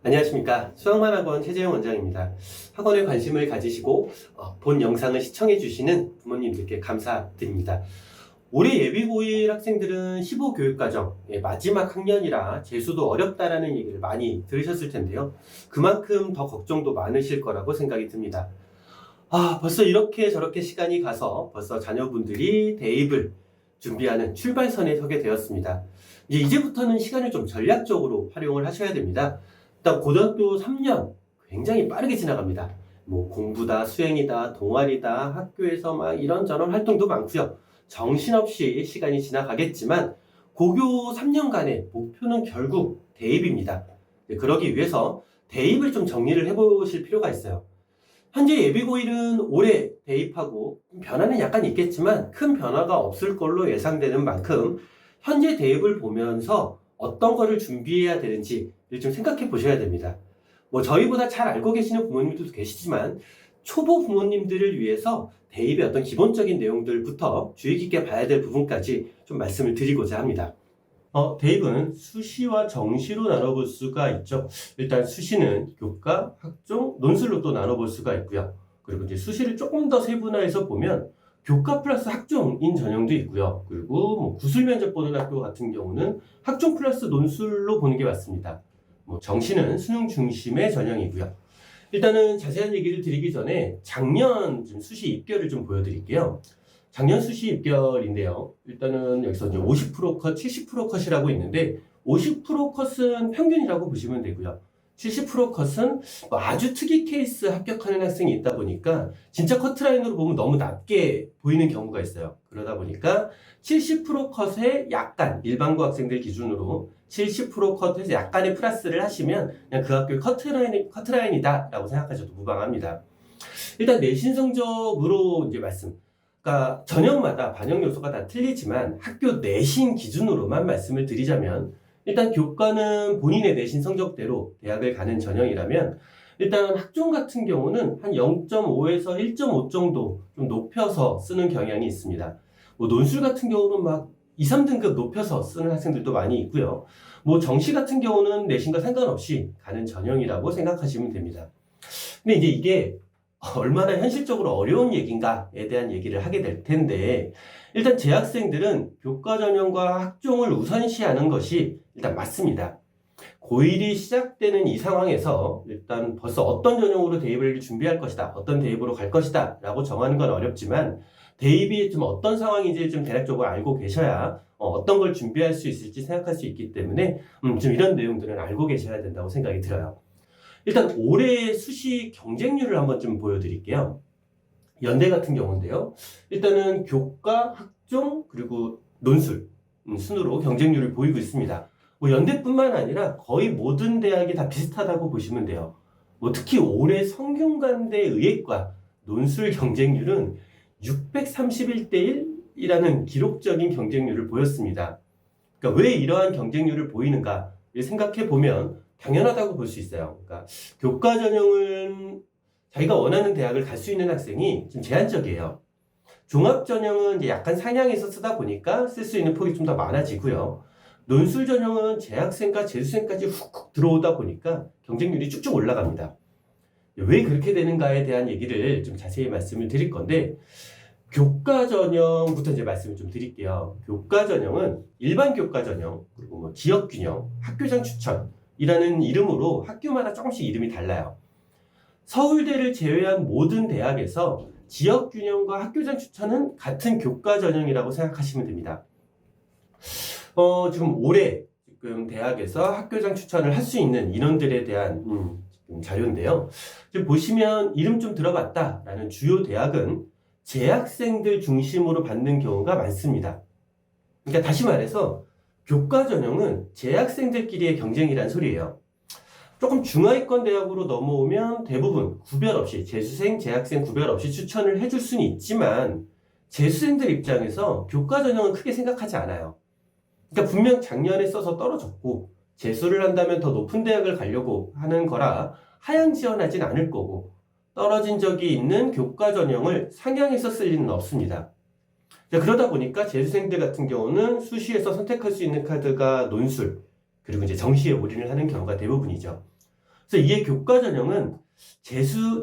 안녕하십니까. 수학만학원 최재형 원장입니다. 학원에 관심을 가지시고 본 영상을 시청해 주시는 부모님들께 감사드립니다. 올해 예비고1 학생들은 15교육과정의 마지막 학년이라 재수도 어렵다라는 얘기를 많이 들으셨을 텐데요. 그만큼 더 걱정도 많으실 거라고 생각이 듭니다. 벌써 이렇게 저렇게 시간이 가서 벌써 자녀분들이 대입을 준비하는 출발선에 서게 되었습니다. 이제부터는 시간을 좀 전략적으로 활용을 하셔야 됩니다. 일단 고등학교 3년 굉장히 빠르게 지나갑니다. 공부다, 수행이다, 동아리다, 학교에서 막 이런저런 활동도 많고요. 정신없이 시간이 지나가겠지만 고교 3년간의 목표는 결국 대입입니다. 그러기 위해서 대입을 좀 정리를 해보실 필요가 있어요. 현재 예비고1은 올해 대입하고 변화는 약간 있겠지만 큰 변화가 없을 걸로 예상되는 만큼 현재 대입을 보면서 어떤 거를 준비해야 되는지를 좀 생각해 보셔야 됩니다. 저희보다 잘 알고 계시는 부모님들도 계시지만 초보 부모님들을 위해서 대입의 어떤 기본적인 내용들부터 주의 깊게 봐야 될 부분까지 좀 말씀을 드리고자 합니다. 대입은 수시와 정시로 나눠볼 수가 있죠. 일단 수시는 교과, 학종, 논술로 또 나눠볼 수가 있고요. 그리고 이제 수시를 조금 더 세분화해서 보면 교과 플러스 학종인 전형도 있고요. 그리고 구술 면접 보는 학교 같은 경우는 학종 플러스 논술로 보는 게 맞습니다. 정시는 수능 중심의 전형이고요. 일단은 자세한 얘기를 드리기 전에 작년 수시 입결을 좀 보여드릴게요. 작년 수시 입결인데요. 일단은 여기서 이제 50% 컷, 70% 컷이라고 있는데 50% 컷은 평균이라고 보시면 되고요. 70% 컷은 아주 특이 케이스 합격하는 학생이 있다 보니까 진짜 커트라인으로 보면 너무 낮게 보이는 경우가 있어요. 그러다 보니까 70% 컷에 약간 일반고 학생들 기준으로 70% 컷에서 약간의 플러스를 하시면 그냥 그 학교의 커트라인이다 라고 생각하셔도 무방합니다. 일단 내신 성적으로 이제 그러니까 전형마다 반영 요소가 다 틀리지만 학교 내신 기준으로만 말씀을 드리자면 일단 교과는 본인의 내신 성적대로 대학을 가는 전형이라면 일단 학종 같은 경우는 한 0.5에서 1.5 정도 좀 높여서 쓰는 경향이 있습니다. 논술 같은 경우는 막 2, 3등급 높여서 쓰는 학생들도 많이 있고요. 정시 같은 경우는 내신과 상관없이 가는 전형이라고 생각하시면 됩니다. 근데 이제 이게 얼마나 현실적으로 어려운 얘기인가에 대한 얘기를 하게 될 텐데 일단 재학생들은 교과 전형과 학종을 우선시하는 것이 일단 맞습니다. 고1이 시작되는 이 상황에서 일단 벌써 어떤 전형으로 대입을 준비할 것이다, 어떤 대입으로 갈 것이다 라고 정하는 건 어렵지만 대입이 좀 어떤 상황인지 좀 대략적으로 알고 계셔야 어떤 걸 준비할 수 있을지 생각할 수 있기 때문에 좀 이런 내용들은 알고 계셔야 된다고 생각이 들어요. 일단 올해 수시 경쟁률을 한번 좀 보여드릴게요. 연대 같은 경우인데요. 일단은 교과, 학종, 그리고 논술 순으로 경쟁률을 보이고 있습니다. 연대뿐만 아니라 거의 모든 대학이 다 비슷하다고 보시면 돼요. 특히 올해 성균관대 의예과 논술 경쟁률은 631대 1이라는 기록적인 경쟁률을 보였습니다. 그러니까 왜 이러한 경쟁률을 보이는가 생각해 보면 당연하다고 볼 수 있어요. 그러니까 교과 전형은 자기가 원하는 대학을 갈 수 있는 학생이 좀 제한적이에요. 종합 전형은 이제 약간 상향해서 쓰다 보니까 쓸 수 있는 폭이 좀 더 많아지고요. 논술 전형은 재학생과 재수생까지 훅훅 들어오다 보니까 경쟁률이 쭉쭉 올라갑니다. 왜 그렇게 되는가에 대한 얘기를 좀 자세히 말씀을 드릴 건데 교과 전형부터 이제 말씀을 좀 드릴게요. 교과 전형은 일반 교과 전형, 그리고 지역 균형, 학교장 추천이라는 이름으로 학교마다 조금씩 이름이 달라요. 서울대를 제외한 모든 대학에서 지역 균형과 학교장 추천은 같은 교과 전형이라고 생각하시면 됩니다. 지금 올해 대학에서 학교장 추천을 할 수 있는 인원들에 대한 자료인데요. 지금 보시면 이름 좀 들어봤다라는 주요 대학은 재학생들 중심으로 받는 경우가 많습니다. 그러니까 다시 말해서 교과 전형은 재학생들끼리의 경쟁이란 소리예요. 조금 중하위권 대학으로 넘어오면 대부분 구별 없이 재수생, 재학생 구별 없이 추천을 해줄 수는 있지만 재수생들 입장에서 교과 전형은 크게 생각하지 않아요. 그러니까 분명 작년에 써서 떨어졌고 재수를 한다면 더 높은 대학을 가려고 하는 거라 하향 지원하진 않을 거고 떨어진 적이 있는 교과 전형을 상향해서 쓸 리는 없습니다. 그러다 보니까 재수생들 같은 경우는 수시에서 선택할 수 있는 카드가 논술, 그리고 이제 정시에 올인을 하는 경우가 대부분이죠. 그래서 이에 교과 전형은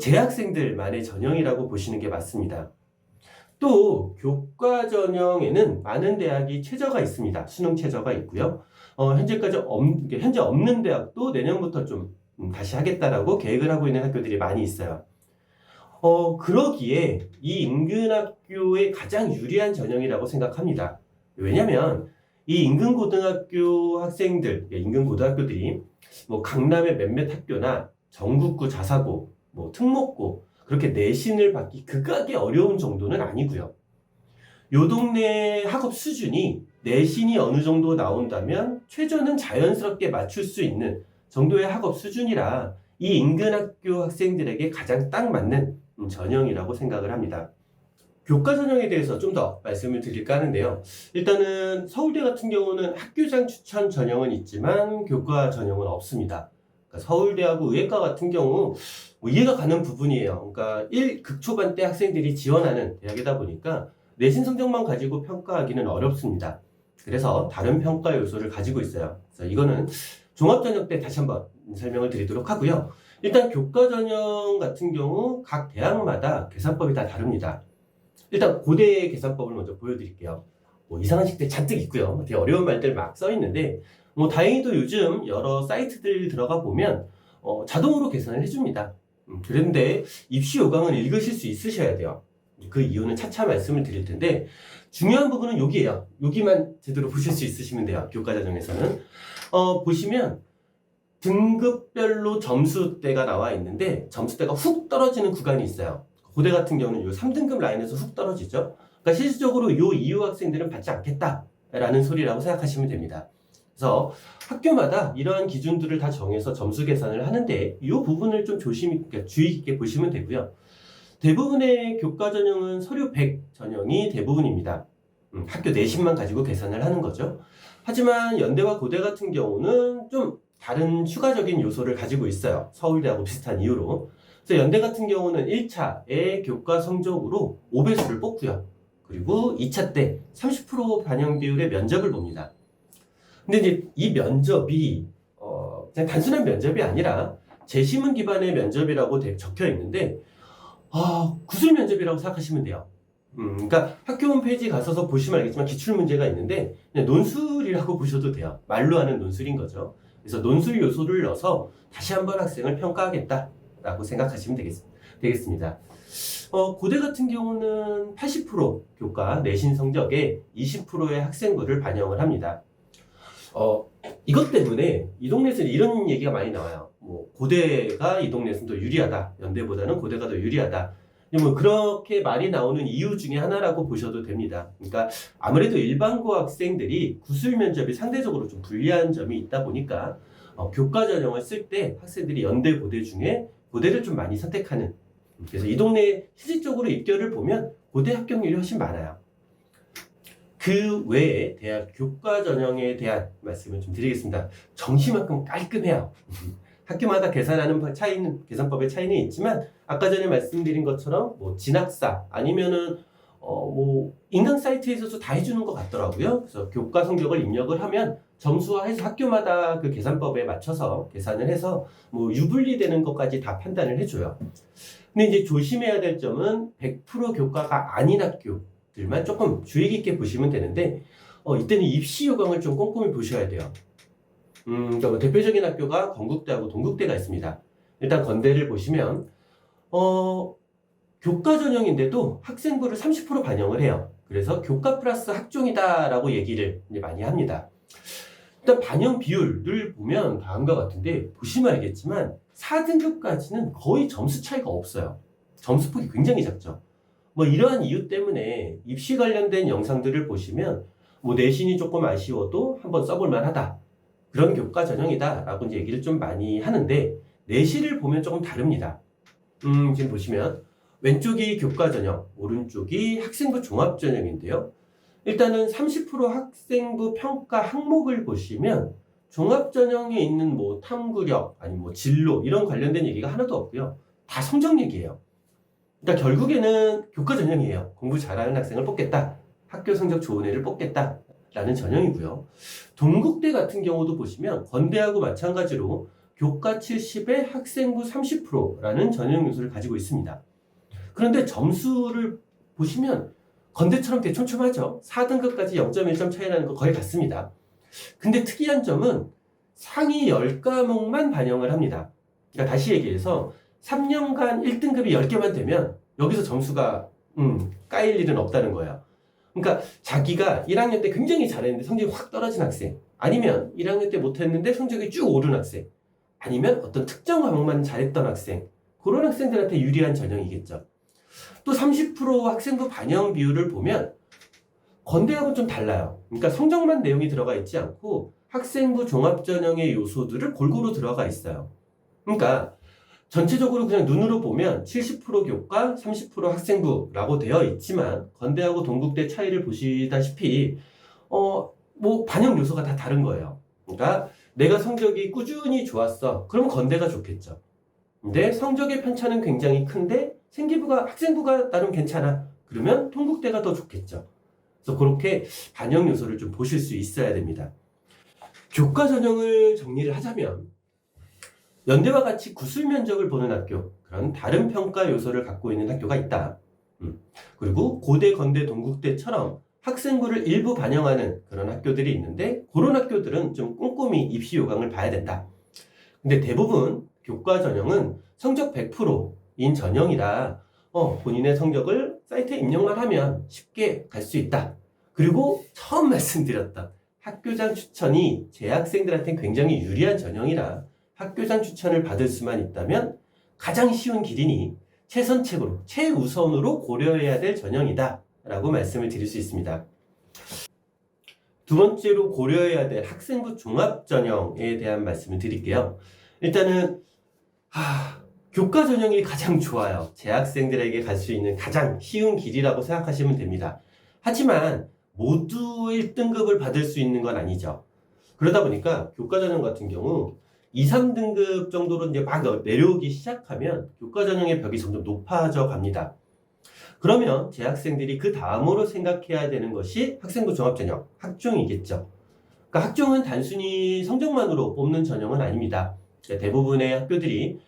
재학생들만의 전형이라고 보시는 게 맞습니다. 또 교과 전형에는 많은 대학이 최저가 있습니다. 수능 최저가 있고요. 현재 없는 대학도 내년부터 좀 다시 하겠다라고 계획을 하고 있는 학교들이 많이 있어요. 그러기에 이 인근 학교의 가장 유리한 전형이라고 생각합니다. 왜냐면 이 인근 고등학교 학생들, 인근 고등학교들이 뭐 강남의 몇몇 학교나 전국구 자사고, 뭐 특목고 그렇게 내신을 받기 극악의 어려운 정도는 아니고요. 요 동네 학업 수준이 내신이 어느 정도 나온다면 최저는 자연스럽게 맞출 수 있는 정도의 학업 수준이라 이 인근 학교 학생들에게 가장 딱 맞는 전형이라고 생각을 합니다. 교과 전형에 대해서 좀 더 말씀을 드릴까 하는데요. 일단은 서울대 같은 경우는 학교장 추천 전형은 있지만 교과 전형은 없습니다. 그러니까 서울대하고 의예과 같은 경우 뭐 이해가 가는 부분이에요. 그러니까 극초반 때 학생들이 지원하는 대학이다 보니까 내신 성적만 가지고 평가하기는 어렵습니다. 그래서 다른 평가 요소를 가지고 있어요. 그래서 이거는 종합전형 때 다시 한번 설명을 드리도록 하고요. 일단 교과 전형 같은 경우 각 대학마다 계산법이 다 다릅니다. 일단 고대의 계산법을 먼저 보여드릴게요. 뭐 이상한 식들 잔뜩 있고요. 되게 어려운 말들 막 써 있는데 뭐 다행히도 요즘 여러 사이트들 들어가 보면 자동으로 계산을 해줍니다. 그런데 입시 요강은 읽으실 수 있으셔야 돼요. 그 이유는 차차 말씀을 드릴 텐데 중요한 부분은 여기에요. 여기만 제대로 보실 수 있으시면 돼요. 교과 전형에서는 보시면 등급별로 점수대가 나와 있는데 점수대가 훅 떨어지는 구간이 있어요. 고대 같은 경우는 요 3등급 라인에서 훅 떨어지죠. 그러니까 실질적으로 요 이후 학생들은 받지 않겠다라는 소리라고 생각하시면 됩니다. 그래서 학교마다 이러한 기준들을 다 정해서 점수 계산을 하는데 이 부분을 좀 그러니까 주의 깊게 보시면 되고요. 대부분의 교과 전형은 서류 100 전형이 대부분입니다. 학교 내신만 가지고 계산을 하는 거죠. 하지만 연대와 고대 같은 경우는 좀 다른 추가적인 요소를 가지고 있어요. 서울대하고 비슷한 이유로. 그래서 연대 같은 경우는 1차의 교과 성적으로 5배수를 뽑고요. 그리고 2차 때 30% 반영 비율의 면접을 봅니다. 근데 이제 이 면접이 그냥 단순한 면접이 아니라 재시문 기반의 면접이라고 적혀 있는데 구술 면접이라고 생각하시면 돼요. 그러니까 학교 홈페이지 가셔서 보시면 알겠지만 기출 문제가 있는데 그냥 논술이라고 보셔도 돼요. 말로 하는 논술인 거죠. 그래서 논술 요소를 넣어서 다시 한번 학생을 평가하겠다라고 생각하시면 되겠습니다. 고대 같은 경우는 80% 교과 내신 성적에 20%의 학생부를 반영을 합니다. 이것 때문에 이 동네에서는 이런 얘기가 많이 나와요. 뭐 고대가 이 동네에서는 더 유리하다. 연대보다는 고대가 더 유리하다. 뭐 그렇게 말이 나오는 이유 중에 하나라고 보셔도 됩니다. 그러니까 아무래도 일반고 학생들이 구술 면접이 상대적으로 좀 불리한 점이 있다 보니까 교과 전형을 쓸 때 학생들이 연대 고대 중에 고대를 좀 많이 선택하는, 그래서 이 동네 실질적으로 입결을 보면 고대 합격률이 훨씬 많아요. 그 외에 대학 교과 전형에 대한 말씀을 좀 드리겠습니다. 정시만큼 깔끔해요. 학교마다 계산법의 차이는 있지만 아까 전에 말씀드린 것처럼 뭐 진학사 아니면은 뭐 인강 사이트에서도 다 해주는 것 같더라고요. 그래서 교과 성적을 입력을 하면 점수화해서 학교마다 그 계산법에 맞춰서 계산을 해서 뭐 유분리되는 것까지 다 판단을 해줘요. 근데 이제 조심해야 될 점은 100% 교과가 아닌 학교들만 조금 주의 깊게 보시면 되는데 이때는 입시 요강을 좀 꼼꼼히 보셔야 돼요. 그러니까 뭐 대표적인 학교가 건국대하고 동국대가 있습니다. 일단 건대를 보시면 교과 전형인데도 학생부를 30% 반영을 해요. 그래서 교과 플러스 학종이다라고 얘기를 이제 많이 합니다. 일단 반영 비율을 보면 다음과 같은데 보시면 알겠지만 4등급까지는 거의 점수 차이가 없어요. 점수폭이 굉장히 작죠. 뭐 이러한 이유 때문에 입시 관련된 영상들을 보시면 뭐 내신이 조금 아쉬워도 한번 써볼 만하다. 그런 교과 전형이다 라고 이제 얘기를 좀 많이 하는데 내신을 보면 조금 다릅니다. 지금 보시면 왼쪽이 교과 전형, 오른쪽이 학생부 종합 전형인데요. 일단은 30% 학생부 평가 항목을 보시면 종합 전형에 있는 뭐 탐구력, 아니 뭐 진로 이런 관련된 얘기가 하나도 없고요. 다 성적 얘기예요. 그러니까 결국에는 교과 전형이에요. 공부 잘하는 학생을 뽑겠다. 학교 성적 좋은 애를 뽑겠다. 라는 전형이고요. 동국대 같은 경우도 보시면 건대하고 마찬가지로 교과 70에 학생부 30%라는 전형 요소를 가지고 있습니다. 그런데 점수를 보시면 건대처럼 대촘촘하죠. 4등급까지 0.1점 차이 나는 거 거의 같습니다. 근데 특이한 점은 상위 10과목만 반영을 합니다. 그러니까 다시 얘기해서 3년간 1등급이 10개만 되면 여기서 점수가 까일 일은 없다는 거예요. 그러니까 자기가 1학년 때 굉장히 잘했는데 성적이 확 떨어진 학생, 아니면 1학년 때 못했는데 성적이 쭉 오른 학생, 아니면 어떤 특정 과목만 잘했던 학생, 그런 학생들한테 유리한 전형이겠죠. 또 30% 학생부 반영 비율을 보면 건대하고는 좀 달라요. 그러니까 성적만 내용이 들어가 있지 않고 학생부 종합전형의 요소들을 골고루 들어가 있어요. 그러니까 전체적으로 그냥 눈으로 보면 70% 교과, 30% 학생부라고 되어 있지만 건대하고 동국대 차이를 보시다시피 뭐 반영 요소가 다 다른 거예요. 그러니까 내가 성적이 꾸준히 좋았어. 그럼 건대가 좋겠죠. 근데 성적의 편차는 굉장히 큰데 학생부가 나름 괜찮아. 그러면 동국대가 더 좋겠죠. 그래서 그렇게 반영 요소를 좀 보실 수 있어야 됩니다. 교과 전형을 정리를 하자면 연대와 같이 구술 면적을 보는 학교, 그런 다른 평가 요소를 갖고 있는 학교가 있다. 그리고 고대, 건대, 동국대처럼 학생부를 일부 반영하는 그런 학교들이 있는데 그런 학교들은 좀 꼼꼼히 입시 요강을 봐야 된다. 근데 대부분 교과 전형은 성적 100%인 전형이라 본인의 성적을 사이트에 입력만 하면 쉽게 갈 수 있다. 그리고 처음 말씀드렸던 학교장 추천이 재학생들한테 굉장히 유리한 전형이라 학교장 추천을 받을 수만 있다면 가장 쉬운 길이니 최선책으로, 최우선으로 고려해야 될 전형이다 라고 말씀을 드릴 수 있습니다. 두 번째로 고려해야 될 학생부 종합전형에 대한 말씀을 드릴게요. 일단은 교과 전형이 가장 좋아요. 재학생들에게 갈 수 있는 가장 쉬운 길이라고 생각하시면 됩니다. 하지만 모두 1등급을 받을 수 있는 건 아니죠. 그러다 보니까 교과 전형 같은 경우 2, 3등급 정도로 이제 막 내려오기 시작하면 교과 전형의 벽이 점점 높아져 갑니다. 그러면 재학생들이 그 다음으로 생각해야 되는 것이 학생부 종합전형, 학종이겠죠. 그러니까 학종은 단순히 성적만으로 뽑는 전형은 아닙니다. 대부분의 학교들이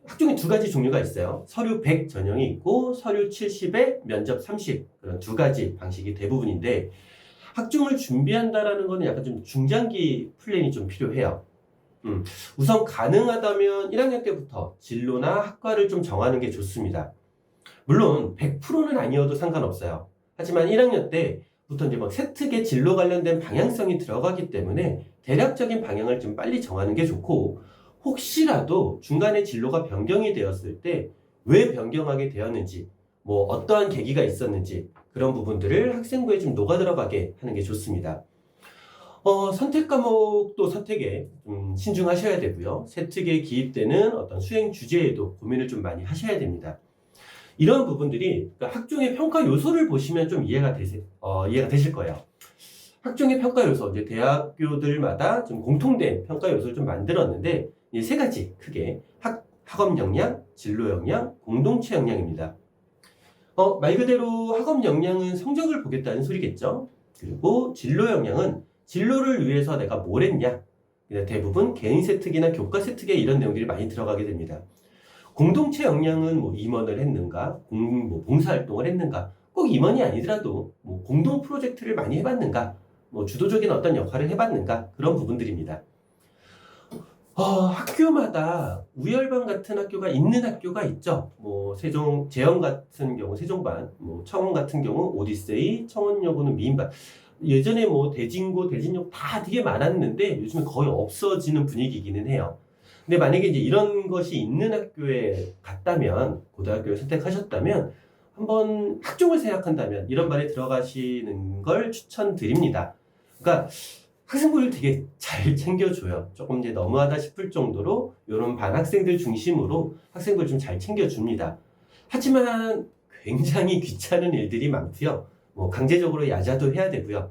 학종이 두 가지 종류가 있어요. 서류 100 전형이 있고 서류 70에 면접 30, 그런 두 가지 방식이 대부분인데 학종을 준비한다라는 것은 약간 좀 중장기 플랜이 좀 필요해요. 우선 가능하다면 1학년 때부터 진로나 학과를 좀 정하는 게 좋습니다. 물론 100%는 아니어도 상관없어요. 하지만 1학년 때부터 이제 막 세특의 진로 관련된 방향성이 들어가기 때문에 대략적인 방향을 좀 빨리 정하는 게 좋고, 혹시라도 중간에 진로가 변경이 되었을 때 왜 변경하게 되었는지, 뭐 어떠한 계기가 있었는지 그런 부분들을 학생부에 좀 녹아 들어가게 하는 게 좋습니다. 선택 과목도 선택에 좀 신중하셔야 되고요. 세특에 기입되는 어떤 수행 주제에도 고민을 좀 많이 하셔야 됩니다. 이런 부분들이 그러니까 학종의 평가 요소를 보시면 좀 이해가 되실 거예요. 학종의 평가 요소, 이제 대학교들마다 좀 공통된 평가 요소를 좀 만들었는데 이 세 가지 크게 학업 역량, 진로 역량, 공동체 역량입니다. 말 그대로 학업 역량은 성적을 보겠다는 소리겠죠. 그리고 진로 역량은 진로를 위해서 내가 뭘 했냐. 대부분 개인 세특이나 교과 세특에 이런 내용들이 많이 들어가게 됩니다. 공동체 역량은 뭐 임원을 했는가, 봉사활동을 했는가, 꼭 임원이 아니더라도 뭐 공동 프로젝트를 많이 해봤는가, 뭐 주도적인 어떤 역할을 해봤는가, 그런 부분들입니다. 학교마다 우열반 같은 학교가 있는 학교가 있죠. 뭐 재영 같은 경우 세종반, 뭐 청원 같은 경우 오디세이, 청원여고는 미인반. 예전에 뭐 대진고, 대진역 다 되게 많았는데 요즘에 거의 없어지는 분위기이기는 해요. 근데 만약에 이제 이런 것이 있는 학교에 갔다면, 고등학교를 선택하셨다면 한번 학종을 생각한다면 이런 반에 들어가시는 걸 추천드립니다. 그러니까 학생부를 되게 잘 챙겨줘요. 조금 이제 너무하다 싶을 정도로 이런 반 학생들 중심으로 학생부를 좀 잘 챙겨줍니다. 하지만 굉장히 귀찮은 일들이 많고요. 뭐 강제적으로 야자도 해야 되고요.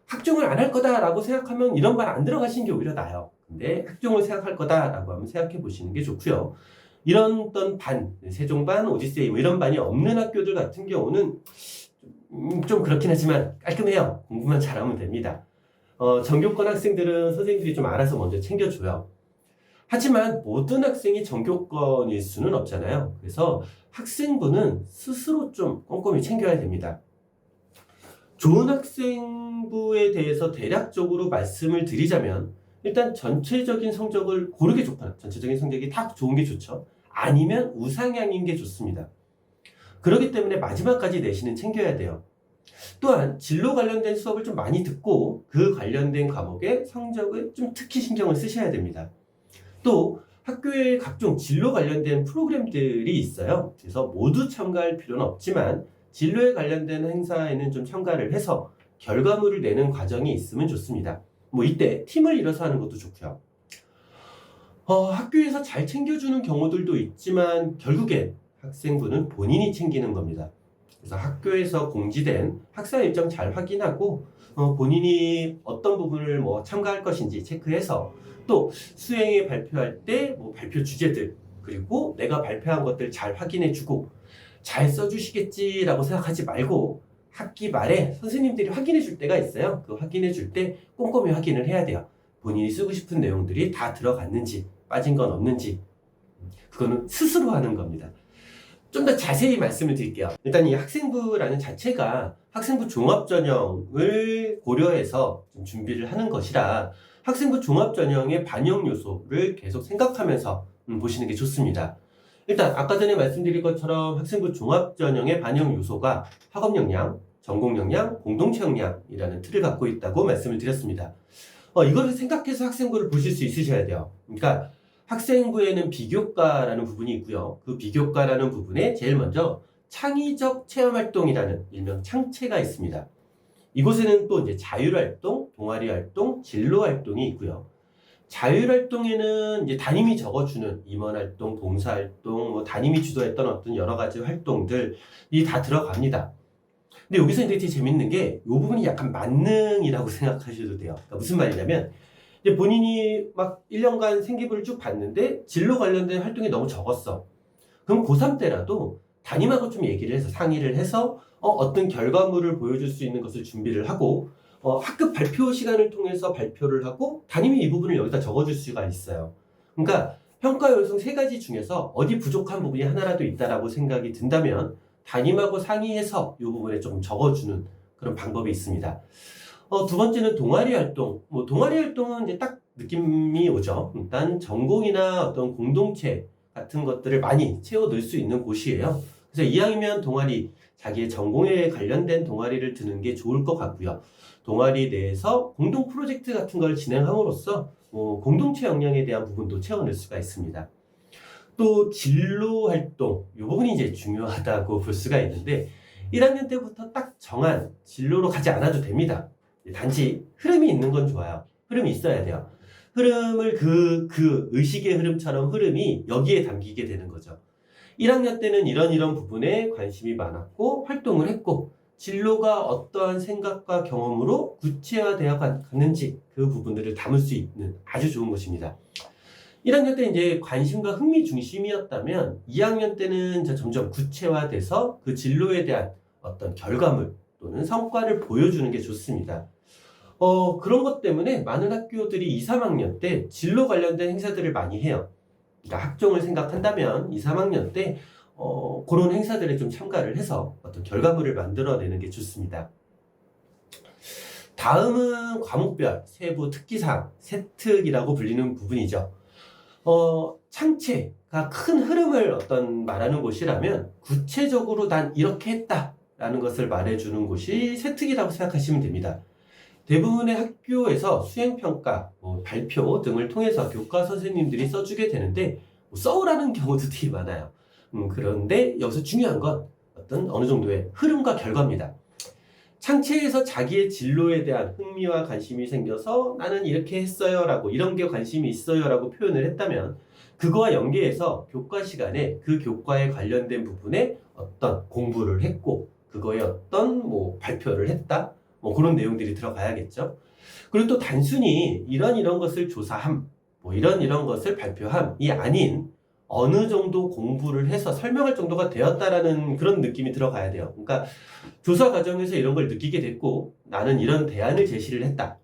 학종을 안 할 거다라고 생각하면 이런 반 안 들어가시는 게 오히려 나아요. 근데 학종을 생각할 거다라고 한번 생각해 보시는 게 좋고요. 이런 어떤 반, 세종반, 오디세이 뭐 이런 반이 없는 학교들 같은 경우는 좀 그렇긴 하지만 깔끔해요. 공부만 잘하면 됩니다. 전교권 학생들은 선생님들이 좀 알아서 먼저 챙겨줘요. 하지만 모든 학생이 전교권일 수는 없잖아요. 그래서 학생부는 스스로 좀 꼼꼼히 챙겨야 됩니다. 좋은 학생부에 대해서 대략적으로 말씀을 드리자면 일단 전체적인 성적을 고르게 좋거나 전체적인 성적이 다 좋은 게 좋죠. 아니면 우상향인 게 좋습니다. 그렇기 때문에 마지막까지 내신은 챙겨야 돼요. 또한 진로 관련된 수업을 좀 많이 듣고 그 관련된 과목의 성적을 좀 특히 신경을 쓰셔야 됩니다. 또 학교에 각종 진로 관련된 프로그램들이 있어요. 그래서 모두 참가할 필요는 없지만 진로에 관련된 행사에는 좀 참가를 해서 결과물을 내는 과정이 있으면 좋습니다. 뭐 이때 팀을 이뤄서 하는 것도 좋고요. 학교에서 잘 챙겨주는 경우들도 있지만 결국엔 학생부는 본인이 챙기는 겁니다. 그래서 학교에서 공지된 학사 일정 잘 확인하고 본인이 어떤 부분을 뭐 참가할 것인지 체크해서 또 수행에 발표할 때 뭐 발표 주제들 그리고 내가 발표한 것들 잘 확인해주고 잘 써주시겠지라고 생각하지 말고 학기 말에 선생님들이 확인해 줄 때가 있어요. 그 확인해 줄 때 꼼꼼히 확인을 해야 돼요. 본인이 쓰고 싶은 내용들이 다 들어갔는지 빠진 건 없는지 그거는 스스로 하는 겁니다. 좀 더 자세히 말씀을 드릴게요. 일단 이 학생부라는 자체가 학생부 종합전형을 고려해서 좀 준비를 하는 것이라 학생부 종합전형의 반영 요소를 계속 생각하면서 보시는 게 좋습니다. 일단 아까 전에 말씀드린 것처럼 학생부 종합전형의 반영 요소가 학업 역량, 전공 역량, 공동체 역량이라는 틀을 갖고 있다고 말씀을 드렸습니다. 이거를 생각해서 학생부를 보실 수 있으셔야 돼요. 그러니까 학생부에는 비교과라는 부분이 있고요. 그 비교과라는 부분에 제일 먼저 창의적 체험활동이라는 일명 창체가 있습니다. 이곳에는 또 이제 자율활동, 동아리활동, 진로활동이 있고요. 자율활동에는 이제 담임이 적어주는 임원활동, 봉사활동, 뭐 담임이 주도했던 어떤 여러 가지 활동들이 다 들어갑니다. 근데 여기서 이제 되게 재밌는 게 이 부분이 약간 만능이라고 생각하셔도 돼요. 그러니까 무슨 말이냐면 이제 본인이 막 1년간 생기부를 쭉 봤는데 진로 관련된 활동이 너무 적었어. 그럼 고3 때라도 담임하고 좀 얘기를 해서 상의를 해서 어떤 결과물을 보여줄 수 있는 것을 준비를 하고 학급 발표 시간을 통해서 발표를 하고 담임이 이 부분을 여기다 적어줄 수가 있어요. 그러니까 평가 요소 3가지 중에서 어디 부족한 부분이 하나라도 있다라고 생각이 든다면 담임하고 상의해서 이 부분에 좀 적어주는 그런 방법이 있습니다. 두 번째는 동아리 활동. 뭐 동아리 활동은 이제 딱 느낌이 오죠. 일단 전공이나 어떤 공동체 같은 것들을 많이 채워 넣을 수 있는 곳이에요. 그래서 이왕이면 동아리, 자기의 전공에 관련된 동아리를 드는 게 좋을 것 같고요. 동아리 내에서 공동 프로젝트 같은 걸 진행함으로써 공동체 역량에 대한 부분도 채워낼 수가 있습니다. 또 진로 활동, 이 부분이 이제 중요하다고 볼 수가 있는데 1학년 때부터 딱 정한 진로로 가지 않아도 됩니다. 단지 흐름이 있는 건 좋아요. 흐름이 있어야 돼요. 흐름을 그 의식의 흐름처럼 흐름이 여기에 담기게 되는 거죠. 1학년 때는 이런 부분에 관심이 많았고 활동을 했고 진로가 어떠한 생각과 경험으로 구체화되어 갔는지 그 부분들을 담을 수 있는 아주 좋은 것입니다. 1학년 때 이제 관심과 흥미 중심이었다면 2학년 때는 이제 점점 구체화돼서 그 진로에 대한 어떤 결과물 또는 성과를 보여주는 게 좋습니다. 그런 것 때문에 많은 학교들이 2, 3학년 때 진로 관련된 행사들을 많이 해요. 그러니까 학종을 생각한다면 2, 3학년 때 그런 행사들에 좀 참가를 해서 어떤 결과물을 만들어내는 게 좋습니다. 다음은 과목별 세부 특기사항, 세특이라고 불리는 부분이죠. 창체가 큰 흐름을 어떤 말하는 곳이라면 구체적으로 난 이렇게 했다라는 것을 말해주는 곳이 세특이라고 생각하시면 됩니다. 대부분의 학교에서 수행평가, 발표 등을 통해서 교과 선생님들이 써주게 되는데 써오라는 경우도 되게 많아요. 그런데 여기서 중요한 건 어떤 어느 정도의 흐름과 결과입니다. 창체에서 자기의 진로에 대한 흥미와 관심이 생겨서 나는 이렇게 했어요 라고 이런 게 관심이 있어요 라고 표현을 했다면 그거와 연계해서 교과 시간에 그 교과에 관련된 부분에 어떤 공부를 했고 그거에 어떤 발표를 했다 그런 내용들이 들어가야겠죠. 그리고 또 단순히 이런 것을 조사함 이런 것을 발표함이 아닌 어느 정도 공부를 해서 설명할 정도가 되었다라는 그런 느낌이 들어가야 돼요. 그러니까 조사 과정에서 이런 걸 느끼게 됐고 나는 이런 대안을 제시를 했다.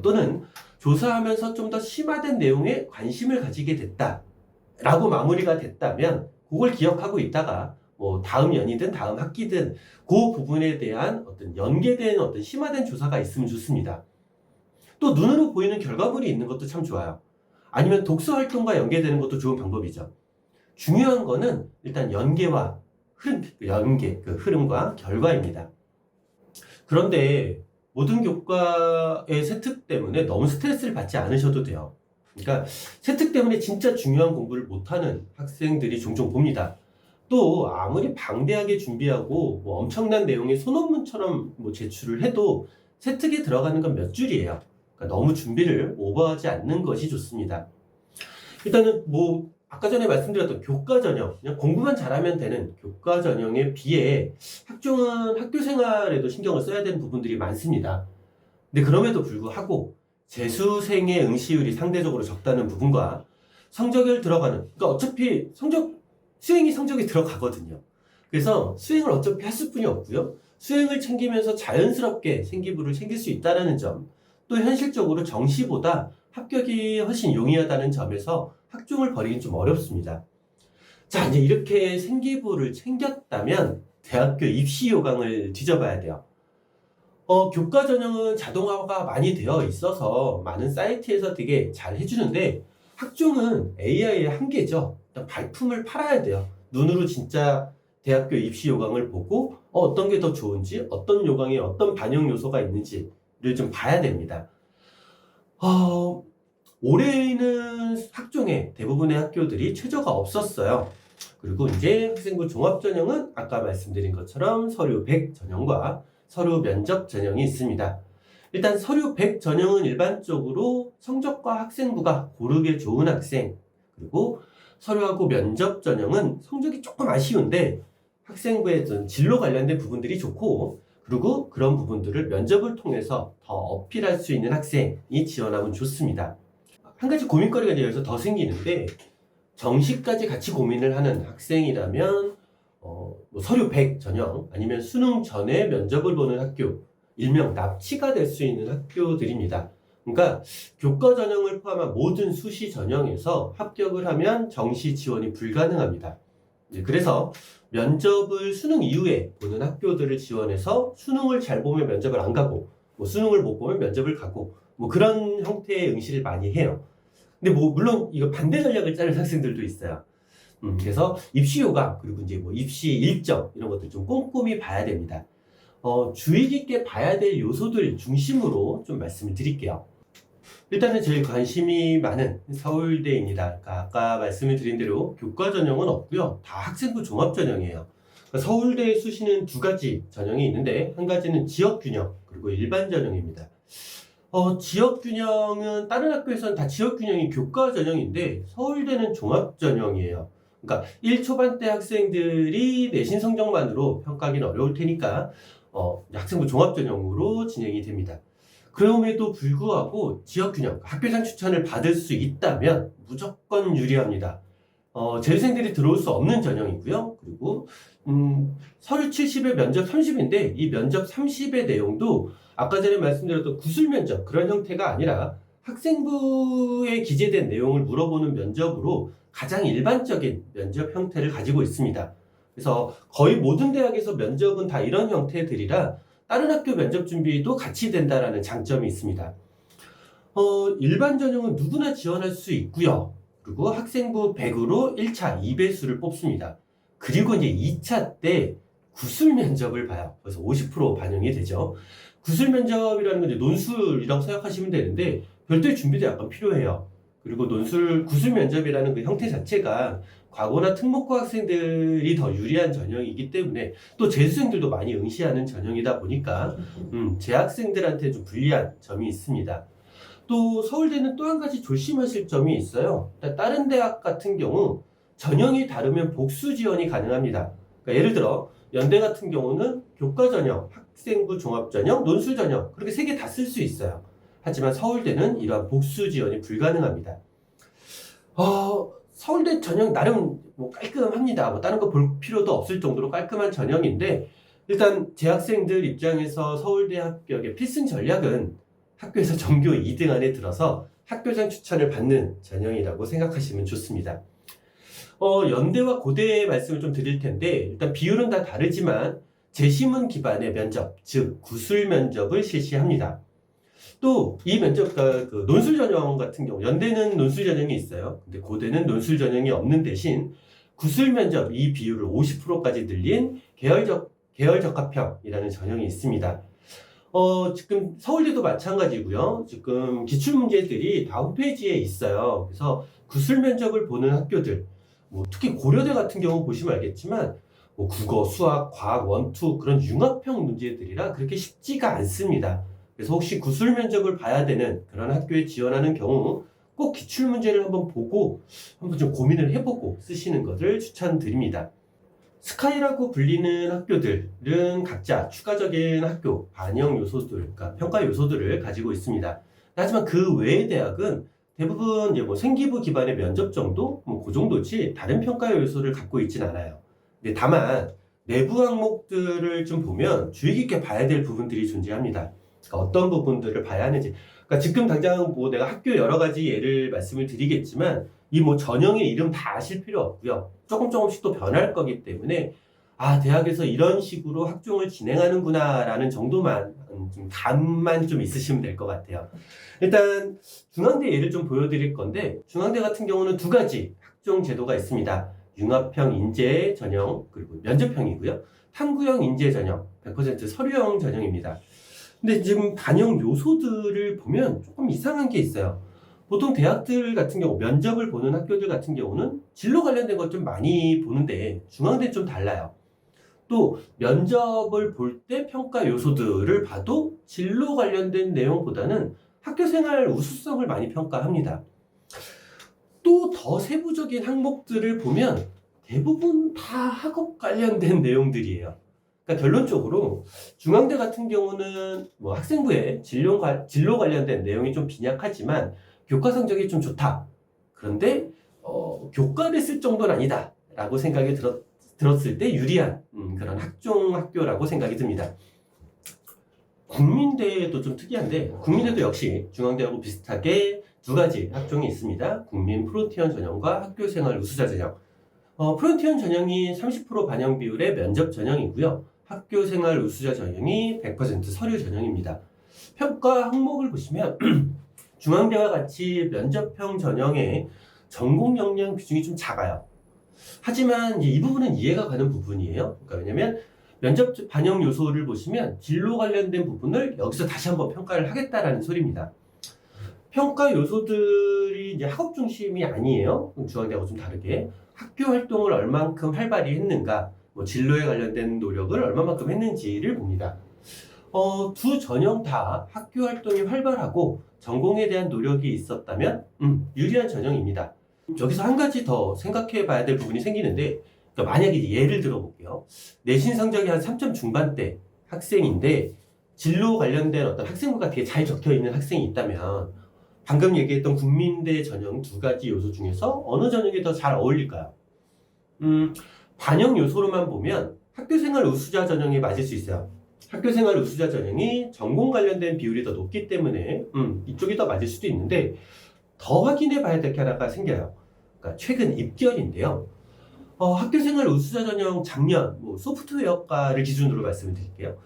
또는 조사하면서 좀 더 심화된 내용에 관심을 가지게 됐다라고 마무리가 됐다면 그걸 기억하고 있다가 뭐 다음 연이든 다음 학기든 그 부분에 대한 어떤 연계된 어떤 심화된 조사가 있으면 좋습니다. 또 눈으로 보이는 결과물이 있는 것도 참 좋아요. 아니면 독서 활동과 연계되는 것도 좋은 방법이죠. 중요한 거는 일단 연계와 그 흐름과 결과입니다. 그런데 모든 교과의 세특 때문에 너무 스트레스를 받지 않으셔도 돼요. 그러니까 세특 때문에 진짜 중요한 공부를 못하는 학생들이 종종 봅니다. 또 아무리 방대하게 준비하고 뭐 엄청난 내용의 소논문처럼 뭐 제출을 해도 세특에 들어가는 건 몇 줄이에요. 그러니까 너무 준비를 오버하지 않는 것이 좋습니다. 일단은 뭐 아까 전에 말씀드렸던 교과 전형, 그냥 공부만 잘하면 되는 교과 전형에 비해 학종은 학교 생활에도 신경을 써야 되는 부분들이 많습니다. 근데 그럼에도 불구하고 재수생의 응시율이 상대적으로 적다는 부분과 성적을 들어가는, 그러니까 어차피 수행이 성적에 들어가거든요. 그래서 수행을 어차피 했을 뿐이 없고요. 수행을 챙기면서 자연스럽게 생기부를 챙길 수 있다는 점, 또 현실적으로 정시보다 합격이 훨씬 용이하다는 점에서 학종을 벌이긴 좀 어렵습니다. 자, 이제 이렇게 생기부를 챙겼다면 대학교 입시 요강을 뒤져봐야 돼요. 교과 전형은 자동화가 많이 되어 있어서 많은 사이트에서 되게 잘 해주는데 학종은 AI의 한계죠. 일단 발품을 팔아야 돼요. 눈으로 진짜 대학교 입시 요강을 보고 어떤 게 더 좋은지, 어떤 요강에 어떤 반영 요소가 있는지를 좀 봐야 됩니다. 올해는 학종에 대부분의 학교들이 최저가 없었어요. 그리고 이제 학생부 종합전형은 아까 말씀드린 것처럼 서류 100 전형과 서류 면접 전형이 있습니다. 일단 서류 100 전형은 일반적으로 성적과 학생부가 고르게 좋은 학생, 그리고 서류하고 면접 전형은 성적이 조금 아쉬운데 학생부의 진로 관련된 부분들이 좋고, 그리고 그런 부분들을 면접을 통해서 더 어필할 수 있는 학생이 지원하면 좋습니다. 한 가지 고민거리가 이제 여기서 더 생기는데, 정시까지 같이 고민을 하는 학생이라면 뭐 서류 100 전형 아니면 수능 전에 면접을 보는 학교, 일명 납치가 될 수 있는 학교들입니다. 그러니까 교과 전형을 포함한 모든 수시 전형에서 합격을 하면 정시 지원이 불가능합니다. 그래서 면접을 수능 이후에 보는 학교들을 지원해서 수능을 잘 보면 면접을 안 가고, 뭐 수능을 못 보면 면접을 가고, 뭐 그런 형태의 응시를 많이 해요. 근데 뭐 물론 이거 반대 전략을 짜는 학생들도 있어요. 그래서 입시 요강, 그리고 이제 뭐 입시 일정 이런 것들 좀 꼼꼼히 봐야 됩니다. 주의 깊게 봐야 될 요소들 중심으로 좀 말씀을 드릴게요. 일단은 제일 관심이 많은 서울대입니다. 그러니까 아까 말씀을 드린 대로 교과 전형은 없고요. 다 학생부 종합 전형이에요. 그러니까 서울대 수시는 두 가지 전형이 있는데, 한 가지는 지역 균형, 그리고 일반 전형입니다. 지역 균형은 다른 학교에서는 다 지역 균형이 교과 전형인데 서울대는 종합 전형이에요. 그러니까 1초반대 학생들이 내신 성적만으로 평가하기는 어려울 테니까 학생부 종합 전형으로 진행이 됩니다. 그럼에도 불구하고 지역균형, 학교장 추천을 받을 수 있다면 무조건 유리합니다. 재수생들이 들어올 수 없는 전형이고요. 그리고 서류 70에 면접 30인데 이 면접 30의 내용도 아까 전에 말씀드렸던 구술 면접 그런 형태가 아니라 학생부에 기재된 내용을 물어보는 면접으로 가장 일반적인 면접 형태를 가지고 있습니다. 그래서 거의 모든 대학에서 면접은 다 이런 형태들이라 다른 학교 면접 준비도 같이 된다는 장점이 있습니다. 일반 전형은 누구나 지원할 수 있고요. 그리고 학생부 100으로 1차 2배수를 뽑습니다. 그리고 이제 2차 때 구술 면접을 봐요. 그래서 50% 반영이 되죠. 구술 면접이라는 건 이제 논술이라고 생각하시면 되는데 별도의 준비도 약간 필요해요. 그리고 구술 면접이라는 그 형태 자체가 과거나 특목고 학생들이 더 유리한 전형이기 때문에 또 재수생들도 많이 응시하는 전형이다 보니까 재학생들한테 좀 불리한 점이 있습니다. 또 서울대는 또 한 가지 조심하실 점이 있어요. 다른 대학 같은 경우 전형이 다르면 복수 지원이 가능합니다. 그러니까 예를 들어 연대 같은 경우는 교과 전형, 학생부 종합 전형, 논술 전형 그렇게 세 개 다 쓸 수 있어요. 하지만 서울대는 이러한 복수 지원이 불가능합니다. 서울대 전형 나름 뭐 깔끔합니다. 뭐 다른 거 볼 필요도 없을 정도로 깔끔한 전형인데, 일단 재학생들 입장에서 서울대 합격의 필승 전략은 학교에서 전교 2등 안에 들어서 학교장 추천을 받는 전형이라고 생각하시면 좋습니다. 연대와 고대의 말씀을 좀 드릴 텐데, 일단 비율은 다 다르지만 제시문 기반의 면접, 즉 구술 면접을 실시합니다. 또 이 면접과 그 논술 전형 같은 경우, 연대는 논술 전형이 있어요. 근데 고대는 논술 전형이 없는 대신 구술 면접 이 비율을 50%까지 늘린 계열 적합형이라는 전형이 있습니다. 지금 서울대도 마찬가지고요. 지금 기출 문제들이 다 홈페이지에 있어요. 그래서 구술 면접을 보는 학교들, 특히 고려대 같은 경우 보시면 알겠지만 국어, 수학, 과학, 원투 그런 융합형 문제들이라 그렇게 쉽지가 않습니다. 그래서 혹시 구술 면접을 봐야 되는 그런 학교에 지원하는 경우 꼭 기출 문제를 한번 보고 한번 좀 고민을 해보고 쓰시는 것을 추천드립니다. 스카이라고 불리는 학교들은 각자 추가적인 학교 반영 요소들, 그러니까 평가 요소들을 가지고 있습니다. 하지만 그 외의 대학은 대부분 이제 생기부 기반의 면접 정도, 그 정도지 다른 평가 요소를 갖고 있진 않아요. 근데 다만 내부 항목들을 좀 보면 주의 깊게 봐야 될 부분들이 존재합니다. 그러니까 어떤 부분들을 봐야 하는지. 그러니까 지금 당장 내가 학교 여러 가지 예를 말씀을 드리겠지만 이 전형의 이름 다 아실 필요 없고요. 조금씩 또 변할 거기 때문에 대학에서 이런 식으로 학종을 진행하는구나 라는 정도만 좀 감만 좀 있으시면 될 것 같아요. 일단 중앙대 예를 좀 보여드릴 건데, 중앙대 같은 경우는 두 가지 학종 제도가 있습니다. 융합형 인재 전형 그리고 면접형이고요. 탐구형 인재 전형 100% 서류형 전형입니다. 근데 지금 반영 요소들을 보면 조금 이상한 게 있어요. 보통 대학들 같은 경우 면접을 보는 학교들 같은 경우는 진로 관련된 것 좀 많이 보는데 중앙대는 좀 달라요. 또 면접을 볼 때 평가 요소들을 봐도 진로 관련된 내용보다는 학교생활 우수성을 많이 평가합니다. 또 더 세부적인 항목들을 보면 대부분 다 학업 관련된 내용들이에요. 그러니까 결론적으로 중앙대 같은 경우는 학생부의 진로 관련된 내용이 좀 빈약하지만 교과 성적이 좀 좋다. 그런데 교과를 쓸 정도는 아니다 라고 생각이 들었을 때 유리한 그런 학교라고 생각이 듭니다. 국민대도 좀 특이한데, 국민대도 역시 중앙대하고 비슷하게 두 가지 학종이 있습니다. 국민 프론티언 전형과 학교생활 우수자 전형. 프론티언 전형이 30% 반영 비율의 면접 전형이고요. 학교생활 우수자 전형이 100% 서류 전형입니다. 평가 항목을 보시면 중앙대와 같이 면접형 전형의 전공 역량 비중이 좀 작아요. 하지만 이 부분은 이해가 가는 부분이에요. 그러니까 왜냐면 면접 반영 요소를 보시면 진로 관련된 부분을 여기서 다시 한번 평가를 하겠다라는 소리입니다. 평가 요소들이 이제 학업 중심이 아니에요. 중앙대하고 좀 다르게 학교 활동을 얼만큼 활발히 했는가, 진로에 관련된 노력을 얼마만큼 했는지를 봅니다. 두 전형 다 학교 활동이 활발하고 전공에 대한 노력이 있었다면 유리한 전형입니다. 여기서 한 가지 더 생각해 봐야 될 부분이 생기는데, 그러니까 만약에 예를 들어 볼게요. 내신 성적이 한 3점 중반대 학생인데 진로 관련된 어떤 학생부가 되게 잘 적혀 있는 학생이 있다면 방금 얘기했던 국민대 전형 두 가지 요소 중에서 어느 전형이 더 잘 어울릴까요? 반영 요소로만 보면 학교생활 우수자 전형이 맞을 수 있어요. 학교생활 우수자 전형이 전공 관련된 비율이 더 높기 때문에 이쪽이 더 맞을 수도 있는데, 더 확인해 봐야 될 게 하나가 생겨요. 그러니까 최근 입결인데요. 학교생활 우수자 전형 작년 소프트웨어과를 기준으로 말씀을 드릴게요.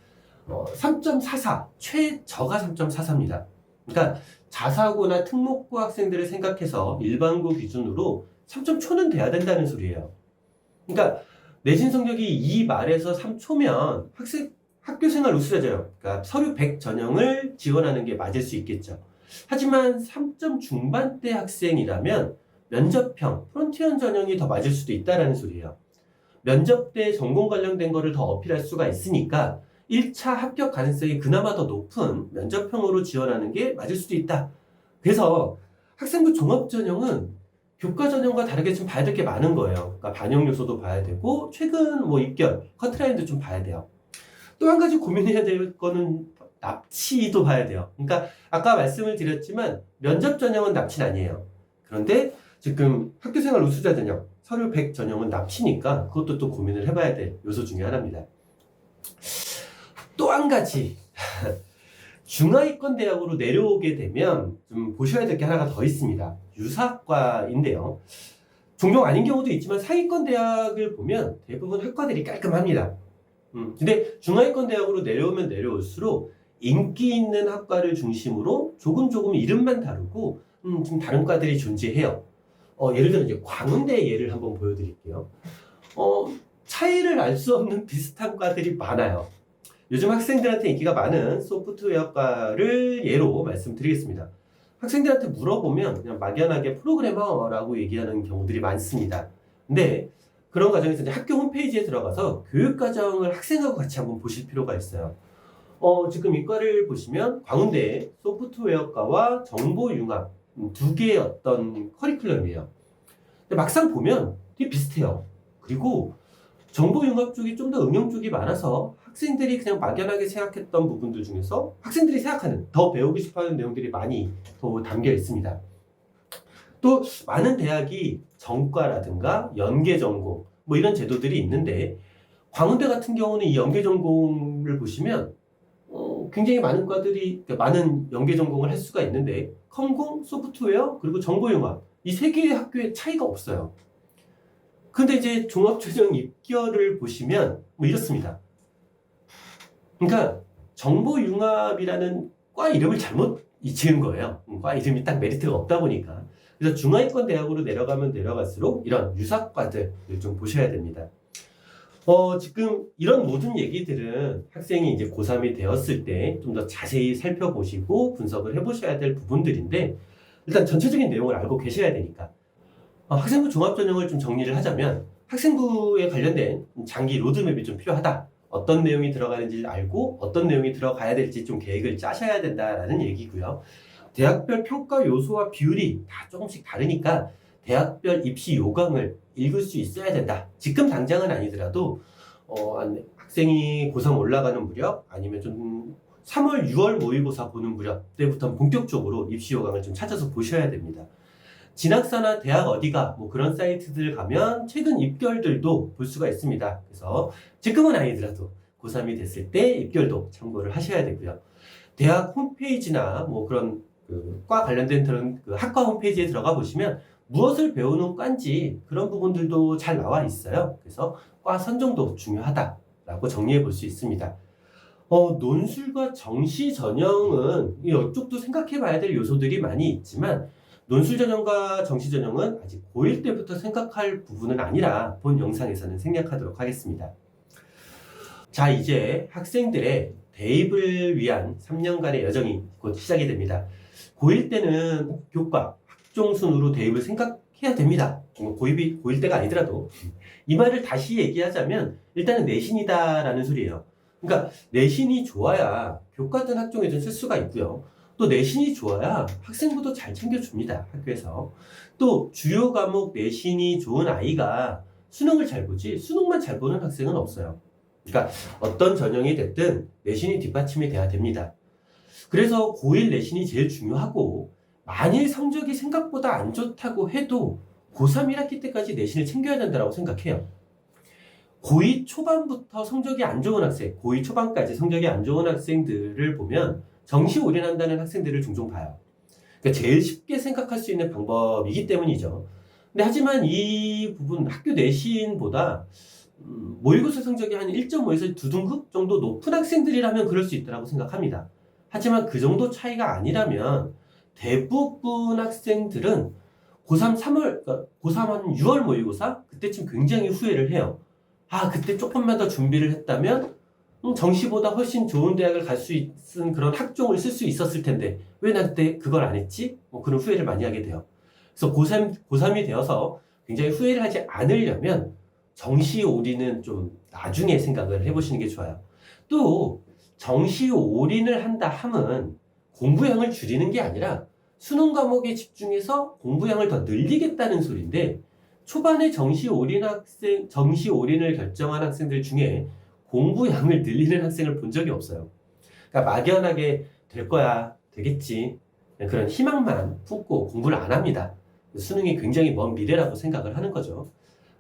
3.44, 최저가 3.44입니다. 그러니까 자사고나 특목고 학생들을 생각해서 일반고 기준으로 3점 초는 돼야 된다는 소리예요. 그러니까 내신 성적이 2 말에서 3 초면 학교생활 우수자 전형, 그러니까 서류 100 전형을 지원하는 게 맞을 수 있겠죠. 하지만 3점 중반대 학생이라면 면접형, 프론티언 전형이 더 맞을 수도 있다는 소리예요. 면접 때 전공 관련된 거를 더 어필할 수가 있으니까 1차 합격 가능성이 그나마 더 높은 면접형으로 지원하는 게 맞을 수도 있다. 그래서 학생부 종합 전형은 교과 전형과 다르게 좀 봐야 될 게 많은 거예요. 그러니까 반영 요소도 봐야 되고 최근 입결, 커트라인도 좀 봐야 돼요. 또 한 가지 고민해야 될 거는 납치도 봐야 돼요. 그러니까 아까 말씀을 드렸지만 면접 전형은 납치는 아니에요. 그런데 지금 학교생활 우수자 전형, 서류 100 전형은 납치니까 그것도 또 고민을 해봐야 될 요소 중에 하나입니다. 또 한 가지 중하위권 대학으로 내려오게 되면 좀 보셔야 될 게 하나가 더 있습니다. 유사학과인데요. 종종 아닌 경우도 있지만 상위권 대학을 보면 대부분 학과들이 깔끔합니다. 근데 중하위권 대학으로 내려오면 내려올수록 인기 있는 학과를 중심으로 조금 이름만 다르고 좀 다른 과들이 존재해요. 예를 들어 이제 광운대 예를 한번 보여드릴게요. 차이를 알 수 없는 비슷한 과들이 많아요. 요즘 학생들한테 인기가 많은 소프트웨어과를 예로 말씀드리겠습니다. 학생들한테 물어보면 그냥 막연하게 프로그래머라고 얘기하는 경우들이 많습니다. 근데 그런 과정에서 이제 학교 홈페이지에 들어가서 교육과정을 학생하고 같이 한번 보실 필요가 있어요. 지금 이과를 보시면 광운대 소프트웨어과와 정보융합 두 개의 어떤 커리큘럼이에요. 근데 막상 보면 되게 비슷해요. 그리고 정보융합 쪽이 좀 더 응용 쪽이 많아서 학생들이 그냥 막연하게 생각했던 부분들 중에서 학생들이 생각하는 더 배우고 싶어하는 내용들이 많이 더 담겨 있습니다. 또 많은 대학이 전과라든가 연계전공 뭐 이런 제도들이 있는데 광운대 같은 경우는 이 연계전공을 보시면 굉장히 많은 과들이 많은 연계전공을 할 수가 있는데 컴공, 소프트웨어 그리고 정보융합 이 세 개의 학교에 차이가 없어요. 근데 이제 종합전형 입결을 보시면 뭐 이렇습니다. 그러니까 정보융합이라는 과 이름을 잘못 지은 거예요. 과 이름이 딱 메리트가 없다 보니까. 그래서 중하위권 대학으로 내려가면 내려갈수록 이런 유사과들을 좀 보셔야 됩니다. 지금 이런 모든 얘기들은 학생이 이제 고3이 되었을 때 좀 더 자세히 살펴보시고 분석을 해보셔야 될 부분들인데 일단 전체적인 내용을 알고 계셔야 되니까 학생부 종합전형을 좀 정리를 하자면 학생부에 관련된 장기 로드맵이 좀 필요하다. 어떤 내용이 들어가는지 알고 어떤 내용이 들어가야 될지 좀 계획을 짜셔야 된다라는 얘기고요. 대학별 평가 요소와 비율이 다 조금씩 다르니까 대학별 입시 요강을 읽을 수 있어야 된다. 지금 당장은 아니더라도 학생이 고3 올라가는 무렵 아니면 좀 3월, 6월 모의고사 보는 무렵 때부터 본격적으로 입시 요강을 좀 찾아서 보셔야 됩니다. 진학사나 대학 어디가 뭐 그런 사이트들 가면 최근 입결들도 볼 수가 있습니다. 그래서 지금은 아니더라도 고3이 됐을 때 입결도 참고를 하셔야 되고요. 대학 홈페이지나 뭐 그런 과 관련된 그런 학과 홈페이지에 들어가 보시면 무엇을 배우는 과인지 그런 부분들도 잘 나와 있어요. 그래서 과 선정도 중요하다라고 정리해 볼 수 있습니다. 논술과 정시 전형은 이쪽도 생각해 봐야 될 요소들이 많이 있지만 논술 전형과 정시 전형은 아직 고1 때부터 생각할 부분은 아니라 본 영상에서는 생략하도록 하겠습니다. 자, 이제 학생들의 대입을 위한 3년간의 여정이 곧 시작이 됩니다. 고1 때는 교과, 학종 순으로 대입을 생각해야 됩니다. 고1 때가 아니더라도. 이 말을 다시 얘기하자면 일단은 내신이다라는 소리예요. 그러니까 내신이 좋아야 교과든 학종이든 쓸 수가 있고요. 또 내신이 좋아야 학생부도 잘 챙겨줍니다. 학교에서. 또 주요 과목 내신이 좋은 아이가 수능을 잘 보지 수능만 잘 보는 학생은 없어요. 그러니까 어떤 전형이 됐든 내신이 뒷받침이 돼야 됩니다. 그래서 고1 내신이 제일 중요하고 만일 성적이 생각보다 안 좋다고 해도 고3 1학기 때까지 내신을 챙겨야 된다고 생각해요. 고2 초반부터 성적이 안 좋은 학생, 고2 초반까지 성적이 안 좋은 학생들을 보면 정시 올인한다는 학생들을 종종 봐요. 그러니까 제일 쉽게 생각할 수 있는 방법이기 때문이죠. 근데 하지만 이 부분 학교 내신보다 모의고사 성적이 한 1.5에서 2등급 정도 높은 학생들이라면 그럴 수 있다고 생각합니다. 하지만 그 정도 차이가 아니라면 대부분 학생들은 고3 3월, 그러니까 고3 한 6월 모의고사? 그때쯤 굉장히 후회를 해요. 그때 조금만 더 준비를 했다면 정시보다 훨씬 좋은 대학을 갈 수 있는 그런 학종을 쓸 수 있었을 텐데 왜 나 그때 그걸 안 했지? 그런 후회를 많이 하게 돼요. 그래서 고3이 되어서 굉장히 후회를 하지 않으려면 정시 올인은 좀 나중에 생각을 해보시는 게 좋아요. 또 정시 올인을 한다 함은 공부량을 줄이는 게 아니라 수능 과목에 집중해서 공부량을 더 늘리겠다는 소리인데 초반에 정시 올인을 결정한 학생들 중에 공부량을 늘리는 학생을 본 적이 없어요. 그러니까 막연하게 될 거야, 되겠지. 그런 희망만 품고 공부를 안 합니다. 수능이 굉장히 먼 미래라고 생각을 하는 거죠.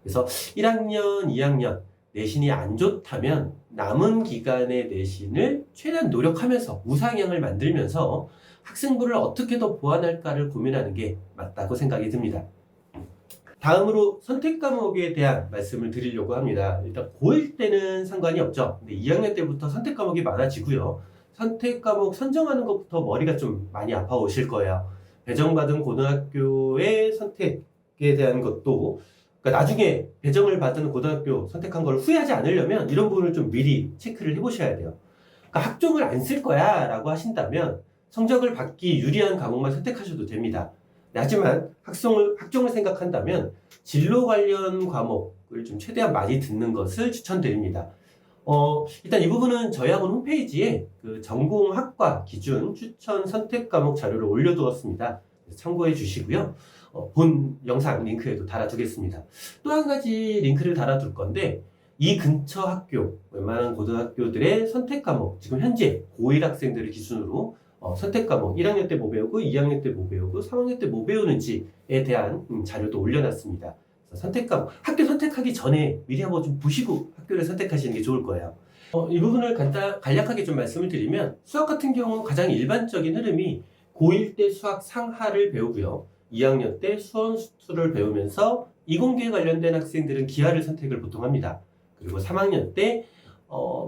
그래서 1학년, 2학년 내신이 안 좋다면 남은 기간의 내신을 최대한 노력하면서 우상향을 만들면서 학생부를 어떻게 더 보완할까를 고민하는 게 맞다고 생각이 듭니다. 다음으로 선택 과목에 대한 말씀을 드리려고 합니다. 일단 고1 때는 상관이 없죠. 근데 2학년 때부터 선택 과목이 많아지고요. 선택 과목 선정하는 것부터 머리가 좀 많이 아파오실 거예요. 배정받은 고등학교의 선택에 대한 것도, 그러니까 나중에 배정을 받은 고등학교 선택한 걸 후회하지 않으려면 이런 부분을 좀 미리 체크를 해보셔야 돼요. 그러니까 학종을 안 쓸 거야 라고 하신다면 성적을 받기 유리한 과목만 선택하셔도 됩니다. 하지만 학종을 생각한다면 진로 관련 과목을 좀 최대한 많이 듣는 것을 추천드립니다. 일단 이 부분은 저희 학원 홈페이지에 그 전공학과 기준 추천 선택 과목 자료를 올려두었습니다. 참고해 주시고요. 본 영상 링크에도 달아두겠습니다. 또 한 가지 링크를 달아둘 건데, 이 근처 학교, 웬만한 고등학교들의 선택 과목, 지금 현재 고1 학생들을 기준으로 선택 과목 1학년 때 뭐 배우고 2학년 때 뭐 배우고 3학년 때 뭐 배우는지에 대한 자료도 올려놨습니다. 선택 과목, 학교 선택하기 전에 미리 한번 좀 보시고 학교를 선택하시는 게 좋을 거예요. 이 부분을 간략하게 좀 말씀을 드리면, 수학 같은 경우 가장 일반적인 흐름이 고1 때 수학 상하를 배우고요. 2학년 때 수원 수투를 배우면서 이공계에 관련된 학생들은 기하를 선택을 보통 합니다. 그리고 3학년 때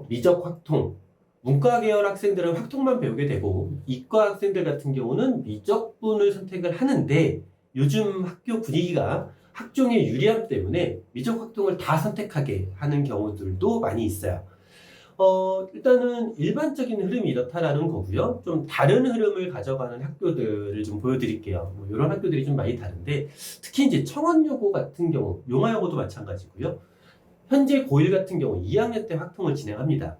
미적 확통, 문과 계열 학생들은 확통만 배우게 되고, 이과 학생들 같은 경우는 미적분을 선택을 하는데, 요즘 학교 분위기가 학종의 유리함 때문에 미적 확통을 다 선택하게 하는 경우들도 많이 있어요. 일단은 일반적인 흐름이 이렇다라는 거고요. 좀 다른 흐름을 가져가는 학교들을 좀 보여드릴게요. 이런 학교들이 좀 많이 다른데, 특히 이제 청원여고 같은 경우, 용화여고도 마찬가지고요. 현재 고1 같은 경우 2학년 때 확통을 진행합니다.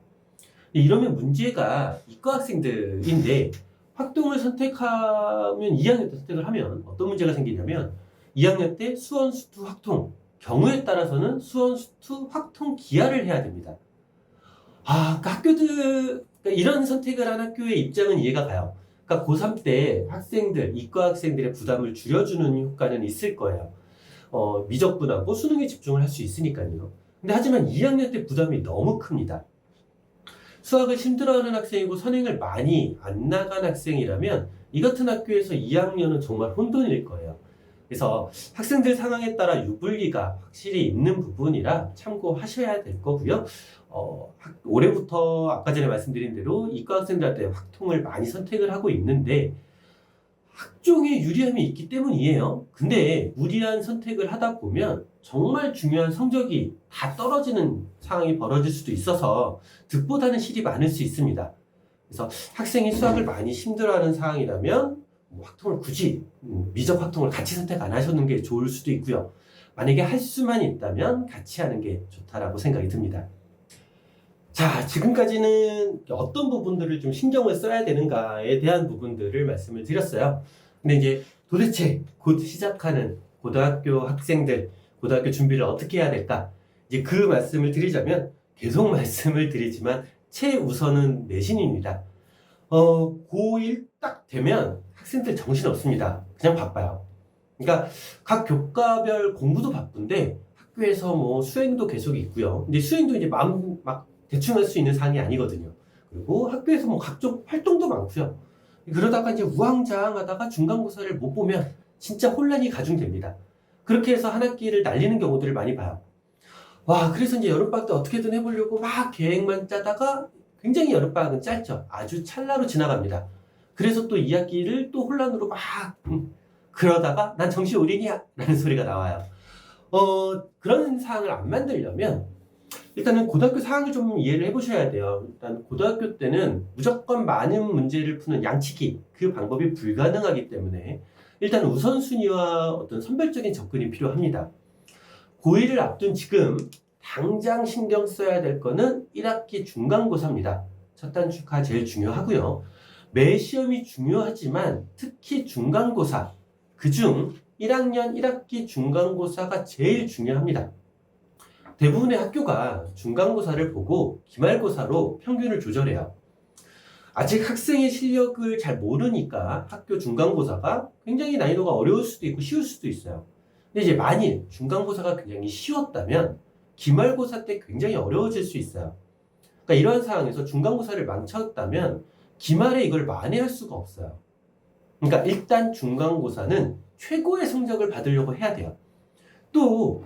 이러면 문제가 이과 학생들인데, 확통을 선택하면 2학년 때 선택을 하면 어떤 문제가 생기냐면, 2학년 때 수원 수투 확통, 경우에 따라서는 수원 수투 확통 기하를 해야 됩니다. 그러니까 학교들, 그러니까 이런 선택을 한 학교의 입장은 이해가 가요. 그러니까 고3 때 학생들, 이과 학생들의 부담을 줄여주는 효과는 있을 거예요. 미적분하고 수능에 집중을 할 수 있으니까요. 근데 하지만 2학년 때 부담이 너무 큽니다. 수학을 힘들어하는 학생이고 선행을 많이 안 나간 학생이라면 이 같은 학교에서 2학년은 정말 혼돈일 거예요. 그래서 학생들 상황에 따라 유불리가 확실히 있는 부분이라 참고하셔야 될 거고요. 올해부터 아까 전에 말씀드린 대로 이과 학생들한테 확통을 많이 선택을 하고 있는데, 학종에 유리함이 있기 때문이에요. 근데 무리한 선택을 하다 보면 정말 중요한 성적이 다 떨어지는 상황이 벌어질 수도 있어서 득보다는 실이 많을 수 있습니다. 그래서 학생이 수학을 많이 힘들어하는 상황이라면 확통을 굳이 미적 확통을 같이 선택 안 하셨는 게 좋을 수도 있고요. 만약에 할 수만 있다면 같이 하는 게 좋다라고 생각이 듭니다. 자, 지금까지는 어떤 부분들을 좀 신경을 써야 되는가에 대한 부분들을 말씀을 드렸어요. 근데 이제 도대체 곧 시작하는 고등학교 학생들, 고등학교 준비를 어떻게 해야 될까? 이제 그 말씀을 드리자면, 계속 말씀을 드리지만 최우선은 내신입니다. 고1 딱 되면 학생들 정신없습니다. 그냥 바빠요. 그러니까 각 교과별 공부도 바쁜데 학교에서 뭐 수행도 계속 있고요. 근데 수행도 이제 마음 막 대충 할 수 있는 사항이 아니거든요. 그리고 학교에서 뭐 각종 활동도 많고요. 그러다가 이제 우왕좌왕하다가 중간고사를 못 보면 진짜 혼란이 가중됩니다. 그렇게 해서 한 학기를 날리는 경우들을 많이 봐요. 그래서 이제 여름방학 때 어떻게든 해보려고 막 계획만 짜다가 굉장히 여름방학은 짧죠. 아주 찰나로 지나갑니다. 그래서 또 2학기를 또 혼란으로 막 그러다가 난 정시올인이야 라는 소리가 나와요. 그런 상황을 안 만들려면 일단은 고등학교 상황을 좀 이해를 해보셔야 돼요. 일단 고등학교 때는 무조건 많은 문제를 푸는 양치기, 그 방법이 불가능하기 때문에 일단 우선순위와 어떤 선별적인 접근이 필요합니다. 고1을 앞둔 지금 당장 신경 써야 될 거는 1학기 중간고사입니다. 첫 단추가 제일 중요하고요. 매 시험이 중요하지만 특히 중간고사, 그중 1학년 1학기 중간고사가 제일 중요합니다. 대부분의 학교가 중간고사를 보고 기말고사로 평균을 조절해요. 아직 학생의 실력을 잘 모르니까 학교 중간고사가 굉장히 난이도가 어려울 수도 있고 쉬울 수도 있어요. 근데 이제 만일 중간고사가 굉장히 쉬웠다면 기말고사 때 굉장히 어려워질 수 있어요. 그러니까 이러한 상황에서 중간고사를 망쳤다면 기말에 이걸 만회할 수가 없어요. 그러니까 일단 중간고사는 최고의 성적을 받으려고 해야 돼요. 또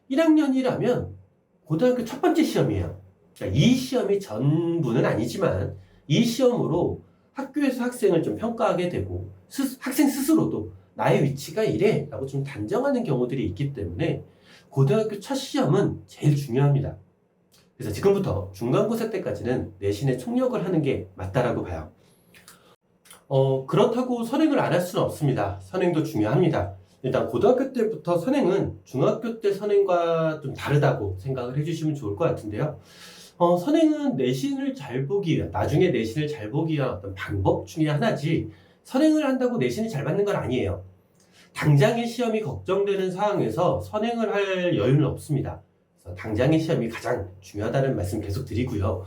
1학년이라면 고등학교 첫 번째 시험이에요. 그러니까 이 시험이 전부는 아니지만 이 시험으로 학교에서 학생을 좀 평가하게 되고 학생 스스로도 나의 위치가 이래 라고 좀 단정하는 경우들이 있기 때문에 고등학교 첫 시험은 제일 중요합니다. 그래서 지금부터 중간고사 때까지는 내신에 총력을 하는 게 맞다라고 봐요. 그렇다고 선행을 안 할 수는 없습니다. 선행도 중요합니다. 일단 고등학교 때부터 선행은 중학교 때 선행과 좀 다르다고 생각을 해주시면 좋을 것 같은데요. 선행은 내신을 잘 보기 위한, 나중에 내신을 잘 보기 위한 어떤 방법 중에 하나지, 선행을 한다고 내신이 잘 받는 건 아니에요. 당장의 시험이 걱정되는 상황에서 선행을 할 여유는 없습니다. 그래서 당장의 시험이 가장 중요하다는 말씀 계속 드리고요.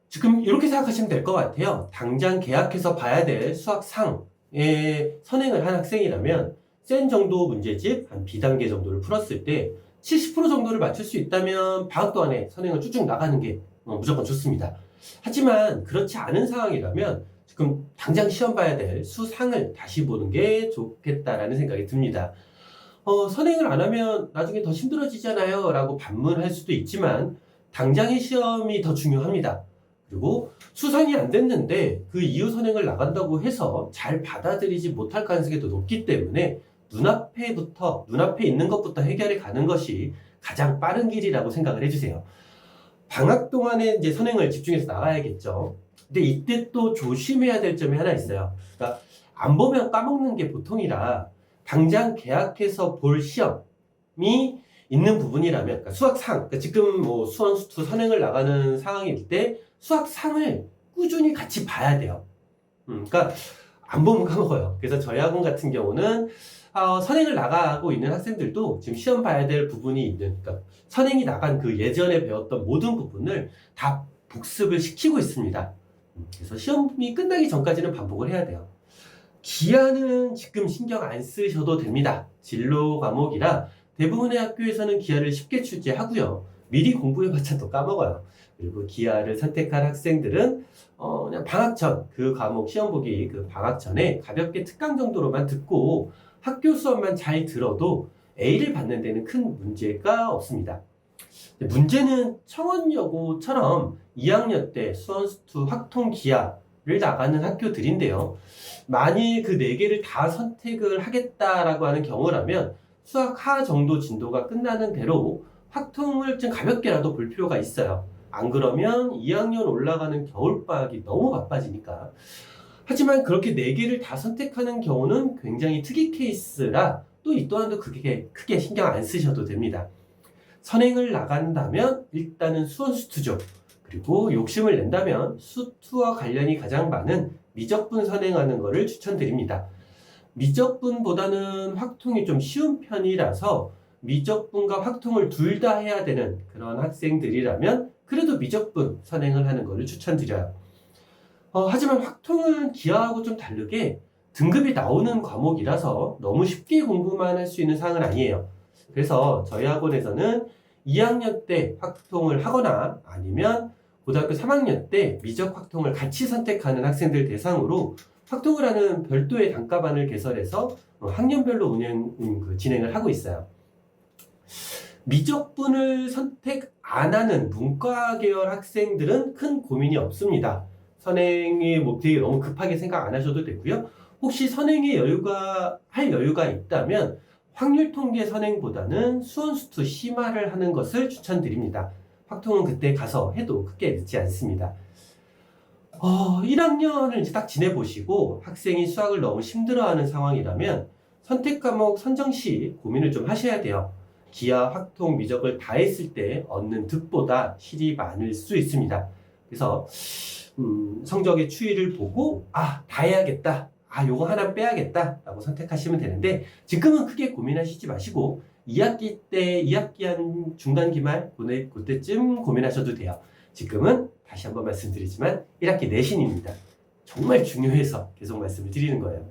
지금 이렇게 생각하시면 될 것 같아요. 당장 계약해서 봐야 될 수학상에 선행을 한 학생이라면 센 정도 문제집 한 B단계 정도를 풀었을 때 70% 정도를 맞출 수 있다면 방학 동안에 선행을 쭉쭉 나가는 게 무조건 좋습니다. 하지만 그렇지 않은 상황이라면 지금 당장 시험 봐야 될 수상을 다시 보는 게 좋겠다라는 생각이 듭니다. 선행을 안 하면 나중에 더 힘들어지잖아요 라고 반문할 수도 있지만 당장의 시험이 더 중요합니다. 그리고 수상이 안 됐는데 그 이후 선행을 나간다고 해서 잘 받아들이지 못할 가능성이 더 높기 때문에 눈앞에 있는 것부터 해결해 가는 것이 가장 빠른 길이라고 생각을 해주세요. 방학 동안에 이제 선행을 집중해서 나가야겠죠. 근데 이때 또 조심해야 될 점이 하나 있어요. 그러니까 안 보면 까먹는 게 보통이라 당장 계약해서 볼 시험이 있는 부분이라면, 그러니까 수학상, 그러니까 지금 뭐 수원, 수투 선행을 나가는 상황일 때 수학상을 꾸준히 같이 봐야 돼요. 그러니까 안 보면 까먹어요. 그래서 저희 학원 같은 경우는 선행을 나가고 있는 학생들도 지금 시험 봐야 될 부분이 있는, 그러니까 선행이 나간 그 예전에 배웠던 모든 부분을 다 복습을 시키고 있습니다. 그래서 시험이 끝나기 전까지는 반복을 해야 돼요. 기하는 지금 신경 안 쓰셔도 됩니다. 진로 과목이라 대부분의 학교에서는 기하를 쉽게 출제하고요. 미리 공부해봤자 또 까먹어요. 그리고 기하를 선택한 학생들은 그냥 방학 전, 그 과목 시험 보기 그 방학 전에 가볍게 특강 정도로만 듣고 학교 수업만 잘 들어도 A를 받는 데는 큰 문제가 없습니다. 문제는 청원여고처럼 2학년 때 수원수투 확통 기하를 나가는 학교들인데요. 만일 그 4개를 다 선택을 하겠다라고 하는 경우라면 수학 하 정도 진도가 끝나는 대로 확통을 좀 가볍게라도 볼 필요가 있어요. 안 그러면 2학년 올라가는 겨울방학이 너무 바빠지니까. 하지만 그렇게 4개를 다 선택하는 경우는 굉장히 특이 케이스라 또 이 또한도 크게 신경 안 쓰셔도 됩니다. 선행을 나간다면 일단은 수원 수투죠. 그리고 욕심을 낸다면 수투와 관련이 가장 많은 미적분 선행하는 것을 추천드립니다. 미적분보다는 확통이 좀 쉬운 편이라서 미적분과 확통을 둘 다 해야 되는 그런 학생들이라면 그래도 미적분 선행을 하는 것을 추천드려요. 하지만 확통은 기하하고 좀 다르게 등급이 나오는 과목이라서 너무 쉽게 공부만 할 수 있는 사항은 아니에요. 그래서 저희 학원에서는 2학년 때 확통을 하거나 아니면 고등학교 3학년 때 미적 확통을 같이 선택하는 학생들 대상으로 확통을 하는 별도의 단과반을 개설해서 학년별로 진행을 하고 있어요. 미적분을 선택 안 하는 문과 계열 학생들은 큰 고민이 없습니다. 선행의 목적이 너무 급하게 생각 안 하셔도 되고요. 혹시 선행의 할 여유가 있다면 확률 통계 선행보다는 수원수투 심화를 하는 것을 추천드립니다. 확통은 그때 가서 해도 크게 늦지 않습니다. 1학년을 이제 딱 지내보시고 학생이 수학을 너무 힘들어하는 상황이라면 선택 과목 선정 시 고민을 좀 하셔야 돼요. 기하, 확통, 미적을 다 했을 때 얻는 득보다 실이 많을 수 있습니다. 그래서 성적의 추이를 보고 다 해야겠다. 요거 하나 빼야겠다 라고 선택하시면 되는데 지금은 크게 고민하시지 마시고 2학기 한 중간 기말 그때쯤 고민하셔도 돼요. 지금은 다시 한번 말씀드리지만 1학기 내신입니다. 정말 중요해서 계속 말씀을 드리는 거예요.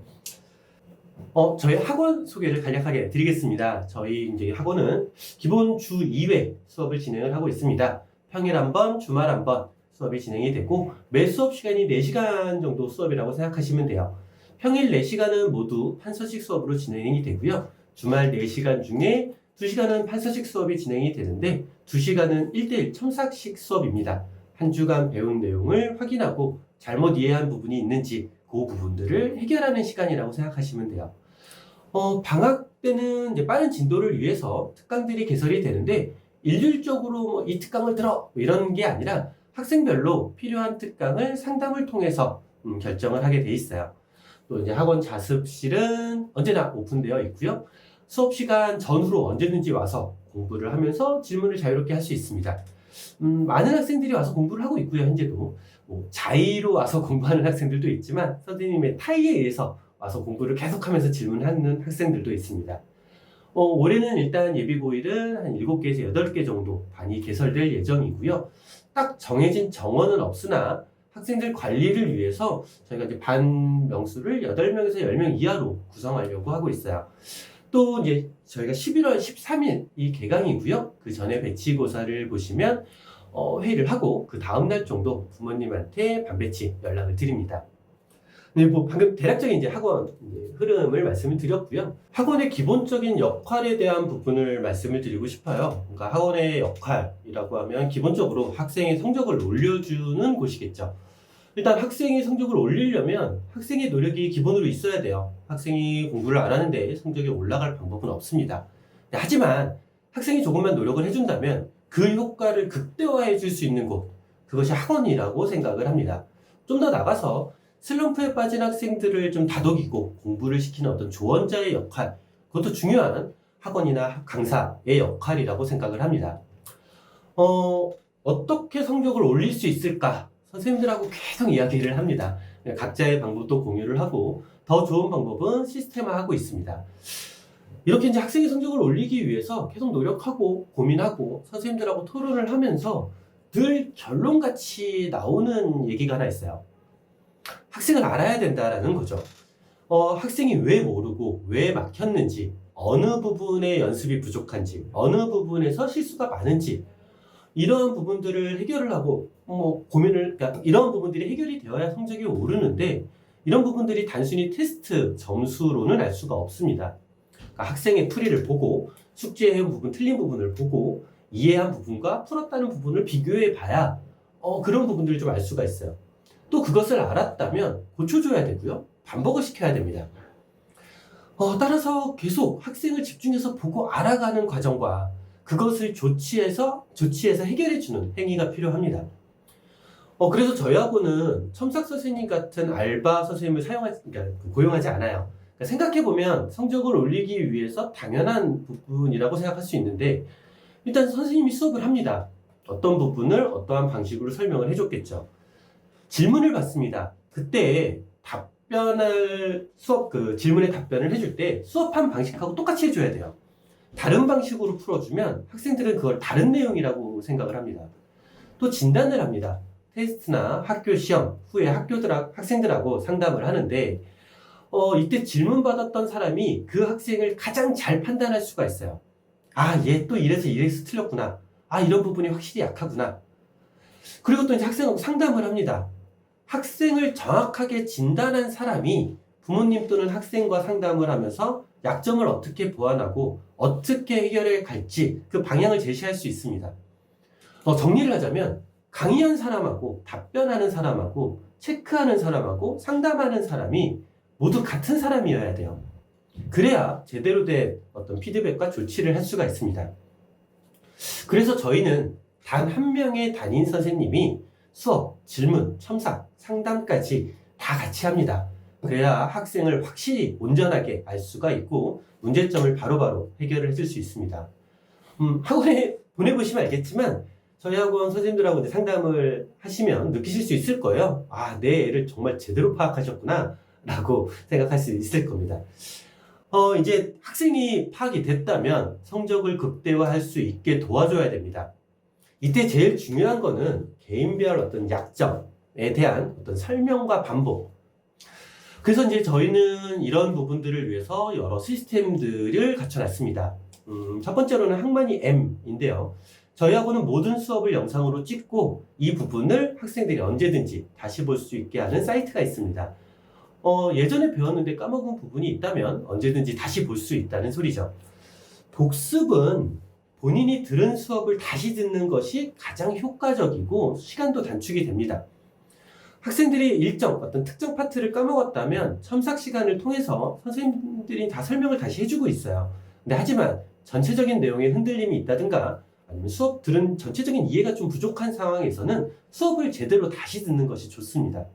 저희 학원 소개를 간략하게 드리겠습니다. 저희 이제 학원은 기본 주 2회 수업을 진행을 하고 있습니다. 평일 한 번, 주말 한 번 수업이 진행이 되고 매 수업 시간이 4시간 정도 수업이라고 생각하시면 돼요. 평일 4시간은 모두 판서식 수업으로 진행이 되고요. 주말 4시간 중에 2시간은 판서식 수업이 진행이 되는데 2시간은 1대1 첨삭식 수업입니다. 한 주간 배운 내용을 확인하고 잘못 이해한 부분이 있는지 그 부분들을 해결하는 시간이라고 생각하시면 돼요. 방학 때는 이제 빠른 진도를 위해서 특강들이 개설이 되는데 일률적으로 뭐 이 특강을 들어 이런 게 아니라 학생별로 필요한 특강을 상담을 통해서 결정을 하게 돼 있어요. 또 이제 학원 자습실은 언제나 오픈되어 있고요. 수업 시간 전후로 언제든지 와서 공부를 하면서 질문을 자유롭게 할 수 있습니다. 많은 학생들이 와서 공부를 하고 있고요. 현재도 뭐 자의로 와서 공부하는 학생들도 있지만 선생님의 타의에 의해서 와서 공부를 계속하면서 질문하는 학생들도 있습니다. 올해는 일단 예비고일은 한 7개에서 8개 정도 반이 개설될 예정이고요. 딱 정해진 정원은 없으나 학생들 관리를 위해서 저희가 이제 반 명수를 8명에서 10명 이하로 구성하려고 하고 있어요. 또 이제 저희가 11월 13일이 개강이고요. 그 전에 배치고사를 보시면 회의를 하고 그 다음날 정도 부모님한테 반배치 연락을 드립니다. 네, 뭐 방금 대략적인 이제 학원 흐름을 말씀을 드렸고요. 학원의 기본적인 역할에 대한 부분을 말씀을 드리고 싶어요. 그러니까 학원의 역할이라고 하면 기본적으로 학생의 성적을 올려주는 곳이겠죠. 일단 학생이 성적을 올리려면 학생의 노력이 기본으로 있어야 돼요. 학생이 공부를 안 하는데 성적이 올라갈 방법은 없습니다. 하지만 학생이 조금만 노력을 해준다면 그 효과를 극대화해 줄 수 있는 곳, 그것이 학원이라고 생각을 합니다. 좀 더 나가서 슬럼프에 빠진 학생들을 좀 다독이고 공부를 시키는 어떤 조언자의 역할, 그것도 중요한 학원이나 강사의 역할이라고 생각을 합니다. 어떻게 성적을 올릴 수 있을까? 선생님들하고 계속 이야기를 합니다. 각자의 방법도 공유를 하고 더 좋은 방법은 시스템화하고 있습니다. 이렇게 이제 학생의 성적을 올리기 위해서 계속 노력하고 고민하고 선생님들하고 토론을 하면서 늘 결론같이 나오는 얘기가 하나 있어요. 학생을 알아야 된다라는 거죠. 학생이 왜 모르고 왜 막혔는지, 어느 부분에 연습이 부족한지, 어느 부분에서 실수가 많은지 이런 부분들을 해결을 하고 그러니까 이런 부분들이 해결이 되어야 성적이 오르는데 이런 부분들이 단순히 테스트 점수로는 알 수가 없습니다. 그러니까 학생의 풀이를 보고 숙제해온 부분, 틀린 부분을 보고 이해한 부분과 풀었다는 부분을 비교해 봐야 그런 부분들을 좀 알 수가 있어요. 또 그것을 알았다면 고쳐줘야 되고요. 반복을 시켜야 됩니다. 따라서 계속 학생을 집중해서 보고 알아가는 과정과 그것을 조치해서 해결해주는 행위가 필요합니다. 그래서 저희 학원은 첨삭 선생님 같은 알바 선생님을 그러니까 고용하지 않아요. 그러니까 생각해보면 성적을 올리기 위해서 당연한 부분이라고 생각할 수 있는데 일단 선생님이 수업을 합니다. 어떤 부분을 어떠한 방식으로 설명을 해줬겠죠. 질문을 받습니다. 그때 질문에 답변을 해줄 때 수업한 방식하고 똑같이 해줘야 돼요. 다른 방식으로 풀어주면 학생들은 그걸 다른 내용이라고 생각을 합니다. 또 진단을 합니다. 테스트나 학교 시험 후에 학생들하고 상담을 하는데 이때 질문 받았던 사람이 그 학생을 가장 잘 판단할 수가 있어요. 얘 또 이래서 틀렸구나. 이런 부분이 확실히 약하구나. 그리고 또 이제 학생하고 상담을 합니다. 학생을 정확하게 진단한 사람이 부모님 또는 학생과 상담을 하면서 약점을 어떻게 보완하고 어떻게 해결해 갈지 그 방향을 제시할 수 있습니다. 정리를 하자면 강의한 사람하고 답변하는 사람하고 체크하는 사람하고 상담하는 사람이 모두 같은 사람이어야 돼요. 그래야 제대로 된 어떤 피드백과 조치를 할 수가 있습니다. 그래서 저희는 단 한 명의 담임 선생님이 수업, 질문, 첨삭, 상담까지 다 같이 합니다. 그래야 학생을 확실히 온전하게 알 수가 있고 문제점을 바로바로 해결을 해줄 수 있습니다. 학원에 보내보시면 알겠지만 저희 학원 선생님들하고 이제 상담을 하시면 느끼실 수 있을 거예요. 내 애를 정말 제대로 파악하셨구나 라고 생각할 수 있을 겁니다. 이제 학생이 파악이 됐다면 성적을 극대화할 수 있게 도와줘야 됩니다. 이때 제일 중요한 거는 개인별 어떤 약점에 대한 어떤 설명과 반복. 그래서 이제 저희는 이런 부분들을 위해서 여러 시스템들을 갖춰놨습니다. 첫 번째로는 항만이 M인데요. 저희 학원은 모든 수업을 영상으로 찍고 이 부분을 학생들이 언제든지 다시 볼 수 있게 하는 사이트가 있습니다. 예전에 배웠는데 까먹은 부분이 있다면 언제든지 다시 볼 수 있다는 소리죠. 복습은 본인이 들은 수업을 다시 듣는 것이 가장 효과적이고 시간도 단축이 됩니다. 학생들이 일정 어떤 특정 파트를 까먹었다면 첨삭 시간을 통해서 선생님들이 다 설명을 다시 해주고 있어요. 근데 하지만 전체적인 내용에 흔들림이 있다든가 아니면 수업 들은 전체적인 이해가 좀 부족한 상황에서는 수업을 제대로 다시 듣는 것이 좋습니다.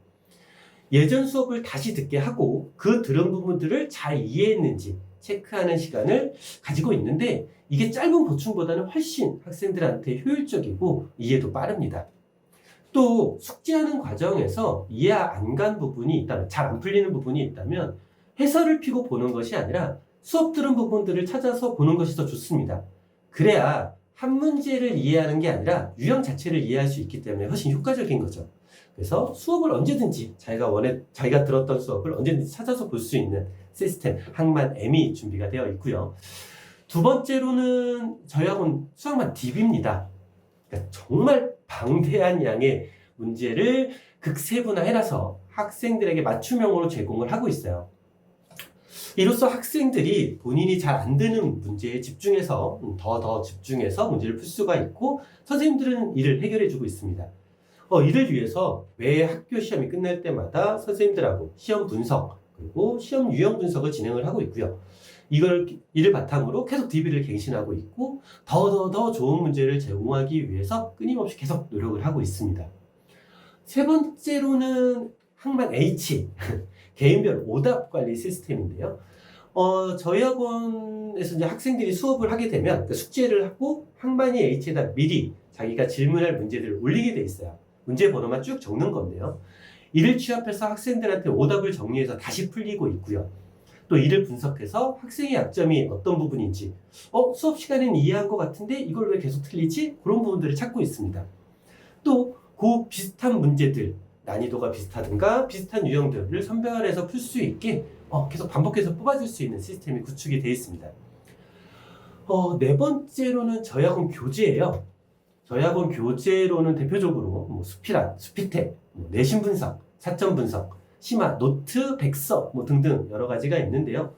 예전 수업을 다시 듣게 하고 그 들은 부분들을 잘 이해했는지 체크하는 시간을 가지고 있는데 이게 짧은 보충보다는 훨씬 학생들한테 효율적이고 이해도 빠릅니다. 또 숙지하는 과정에서 이해 안 간 부분이 있다면, 잘 안 풀리는 부분이 있다면 해설을 피고 보는 것이 아니라 수업 들은 부분들을 찾아서 보는 것이 더 좋습니다. 그래야 한 문제를 이해하는 게 아니라 유형 자체를 이해할 수 있기 때문에 훨씬 효과적인 거죠. 그래서 수업을 언제든지 자기가 들었던 수업을 언제든지 찾아서 볼 수 있는 시스템 항만 M이 준비가 되어 있고요. 두 번째로는 저희 학원 수학만 DB입니다. 그러니까 정말 방대한 양의 문제를 극세분화해놔서 학생들에게 맞춤형으로 제공을 하고 있어요. 이로써 학생들이 본인이 잘 안 되는 문제에 집중해서 더 집중해서 문제를 풀 수가 있고 선생님들은 이를 해결해주고 있습니다. 이를 위해서 매 학교 시험이 끝날 때마다 선생님들하고 시험 분석 그리고 시험 유형 분석을 진행을 하고 있고요. 이를 바탕으로 계속 DB를 갱신하고 있고 더 좋은 문제를 제공하기 위해서 끊임없이 계속 노력을 하고 있습니다. 세 번째로는 항만 H 개인별 오답 관리 시스템인데요. 저희 학원에서 이제 학생들이 수업을 하게 되면 그러니까 숙제를 하고 항만이 H에다 미리 자기가 질문할 문제들을 올리게 돼 있어요. 문제 번호만 쭉 적는 건데요. 이를 취합해서 학생들한테 오답을 정리해서 다시 풀리고 있고요. 또 이를 분석해서 학생의 약점이 어떤 부분인지 수업 시간에는 이해한 것 같은데 이걸 왜 계속 틀리지? 그런 부분들을 찾고 있습니다. 또 그 비슷한 문제들 난이도가 비슷하든가 비슷한 유형들을 선별해서 풀 수 있게 계속 반복해서 뽑아줄 수 있는 시스템이 구축이 되어 있습니다. 네 번째로는 저희 학원 교재예요. 저희 학원 교재로는 대표적으로 수필안, 수피텍, 내신 분석, 사점 분석, 심화, 노트, 백서 등등 여러 가지가 있는데요.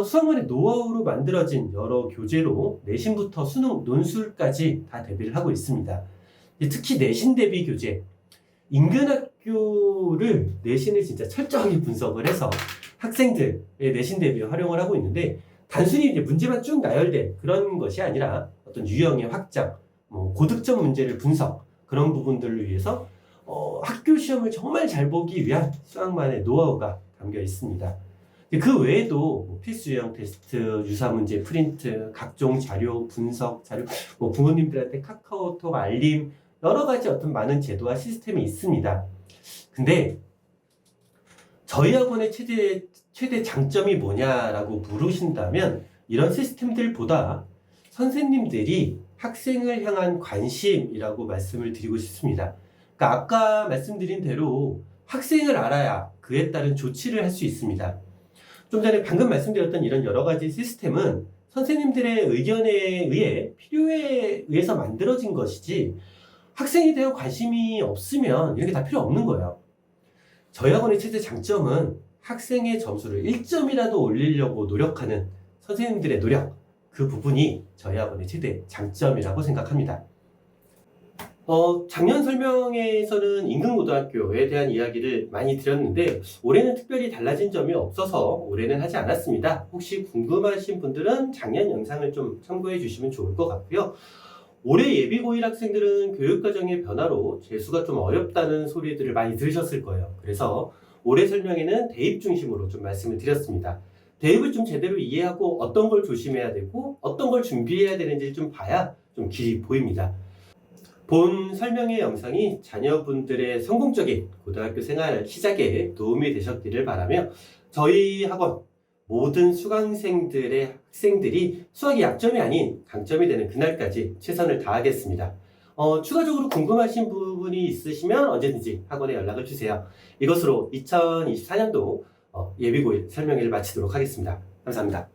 수학원의 노하우로 만들어진 여러 교재로 내신부터 수능, 논술까지 다 대비를 하고 있습니다. 특히 내신 대비 교재, 인근 학교를 내신을 진짜 철저하게 분석을 해서 학생들의 내신 대비에 활용을 하고 있는데 단순히 이제 문제만 쭉 나열된 그런 것이 아니라 어떤 유형의 확장, 고득점 문제를 분석 그런 부분들을 위해서 학교 시험을 정말 잘 보기 위한 수학만의 노하우가 담겨 있습니다. 그 외에도 필수 유형 테스트, 유사 문제 프린트, 각종 자료 분석 자료, 부모님들한테 카카오톡 알림 여러 가지 어떤 많은 제도와 시스템이 있습니다. 근데 저희 학원의 최대 장점이 뭐냐라고 물으신다면 이런 시스템들보다 선생님들이 학생을 향한 관심이라고 말씀을 드리고 싶습니다. 그러니까 아까 말씀드린 대로 학생을 알아야 그에 따른 조치를 할 수 있습니다. 좀 전에 방금 말씀드렸던 이런 여러 가지 시스템은 선생님들의 의견에 의해 필요에 의해서 만들어진 것이지 학생에 대한 관심이 없으면 이런 게 다 필요 없는 거예요. 저희 학원의 최대 장점은 학생의 점수를 1점이라도 올리려고 노력하는 선생님들의 노력, 그 부분이 저희 학원의 최대 장점이라고 생각합니다. 작년 설명회에서는 인근고등학교에 대한 이야기를 많이 드렸는데 올해는 특별히 달라진 점이 없어서 올해는 하지 않았습니다. 혹시 궁금하신 분들은 작년 영상을 좀 참고해 주시면 좋을 것 같고요. 올해 예비고1 학생들은 교육과정의 변화로 재수가 좀 어렵다는 소리들을 많이 들으셨을 거예요. 그래서 올해 설명에는 대입 중심으로 좀 말씀을 드렸습니다. 대입을 좀 제대로 이해하고 어떤 걸 조심해야 되고 어떤 걸 준비해야 되는지 좀 봐야 좀 길이 보입니다. 본 설명의 영상이 자녀분들의 성공적인 고등학교 생활 시작에 도움이 되셨기를 바라며 저희 학원 모든 학생들이 수학이 약점이 아닌 강점이 되는 그날까지 최선을 다하겠습니다. 추가적으로 궁금하신 부분이 있으시면 언제든지 학원에 연락을 주세요. 이것으로 2024년도 예비고일 설명회를 마치도록 하겠습니다. 감사합니다.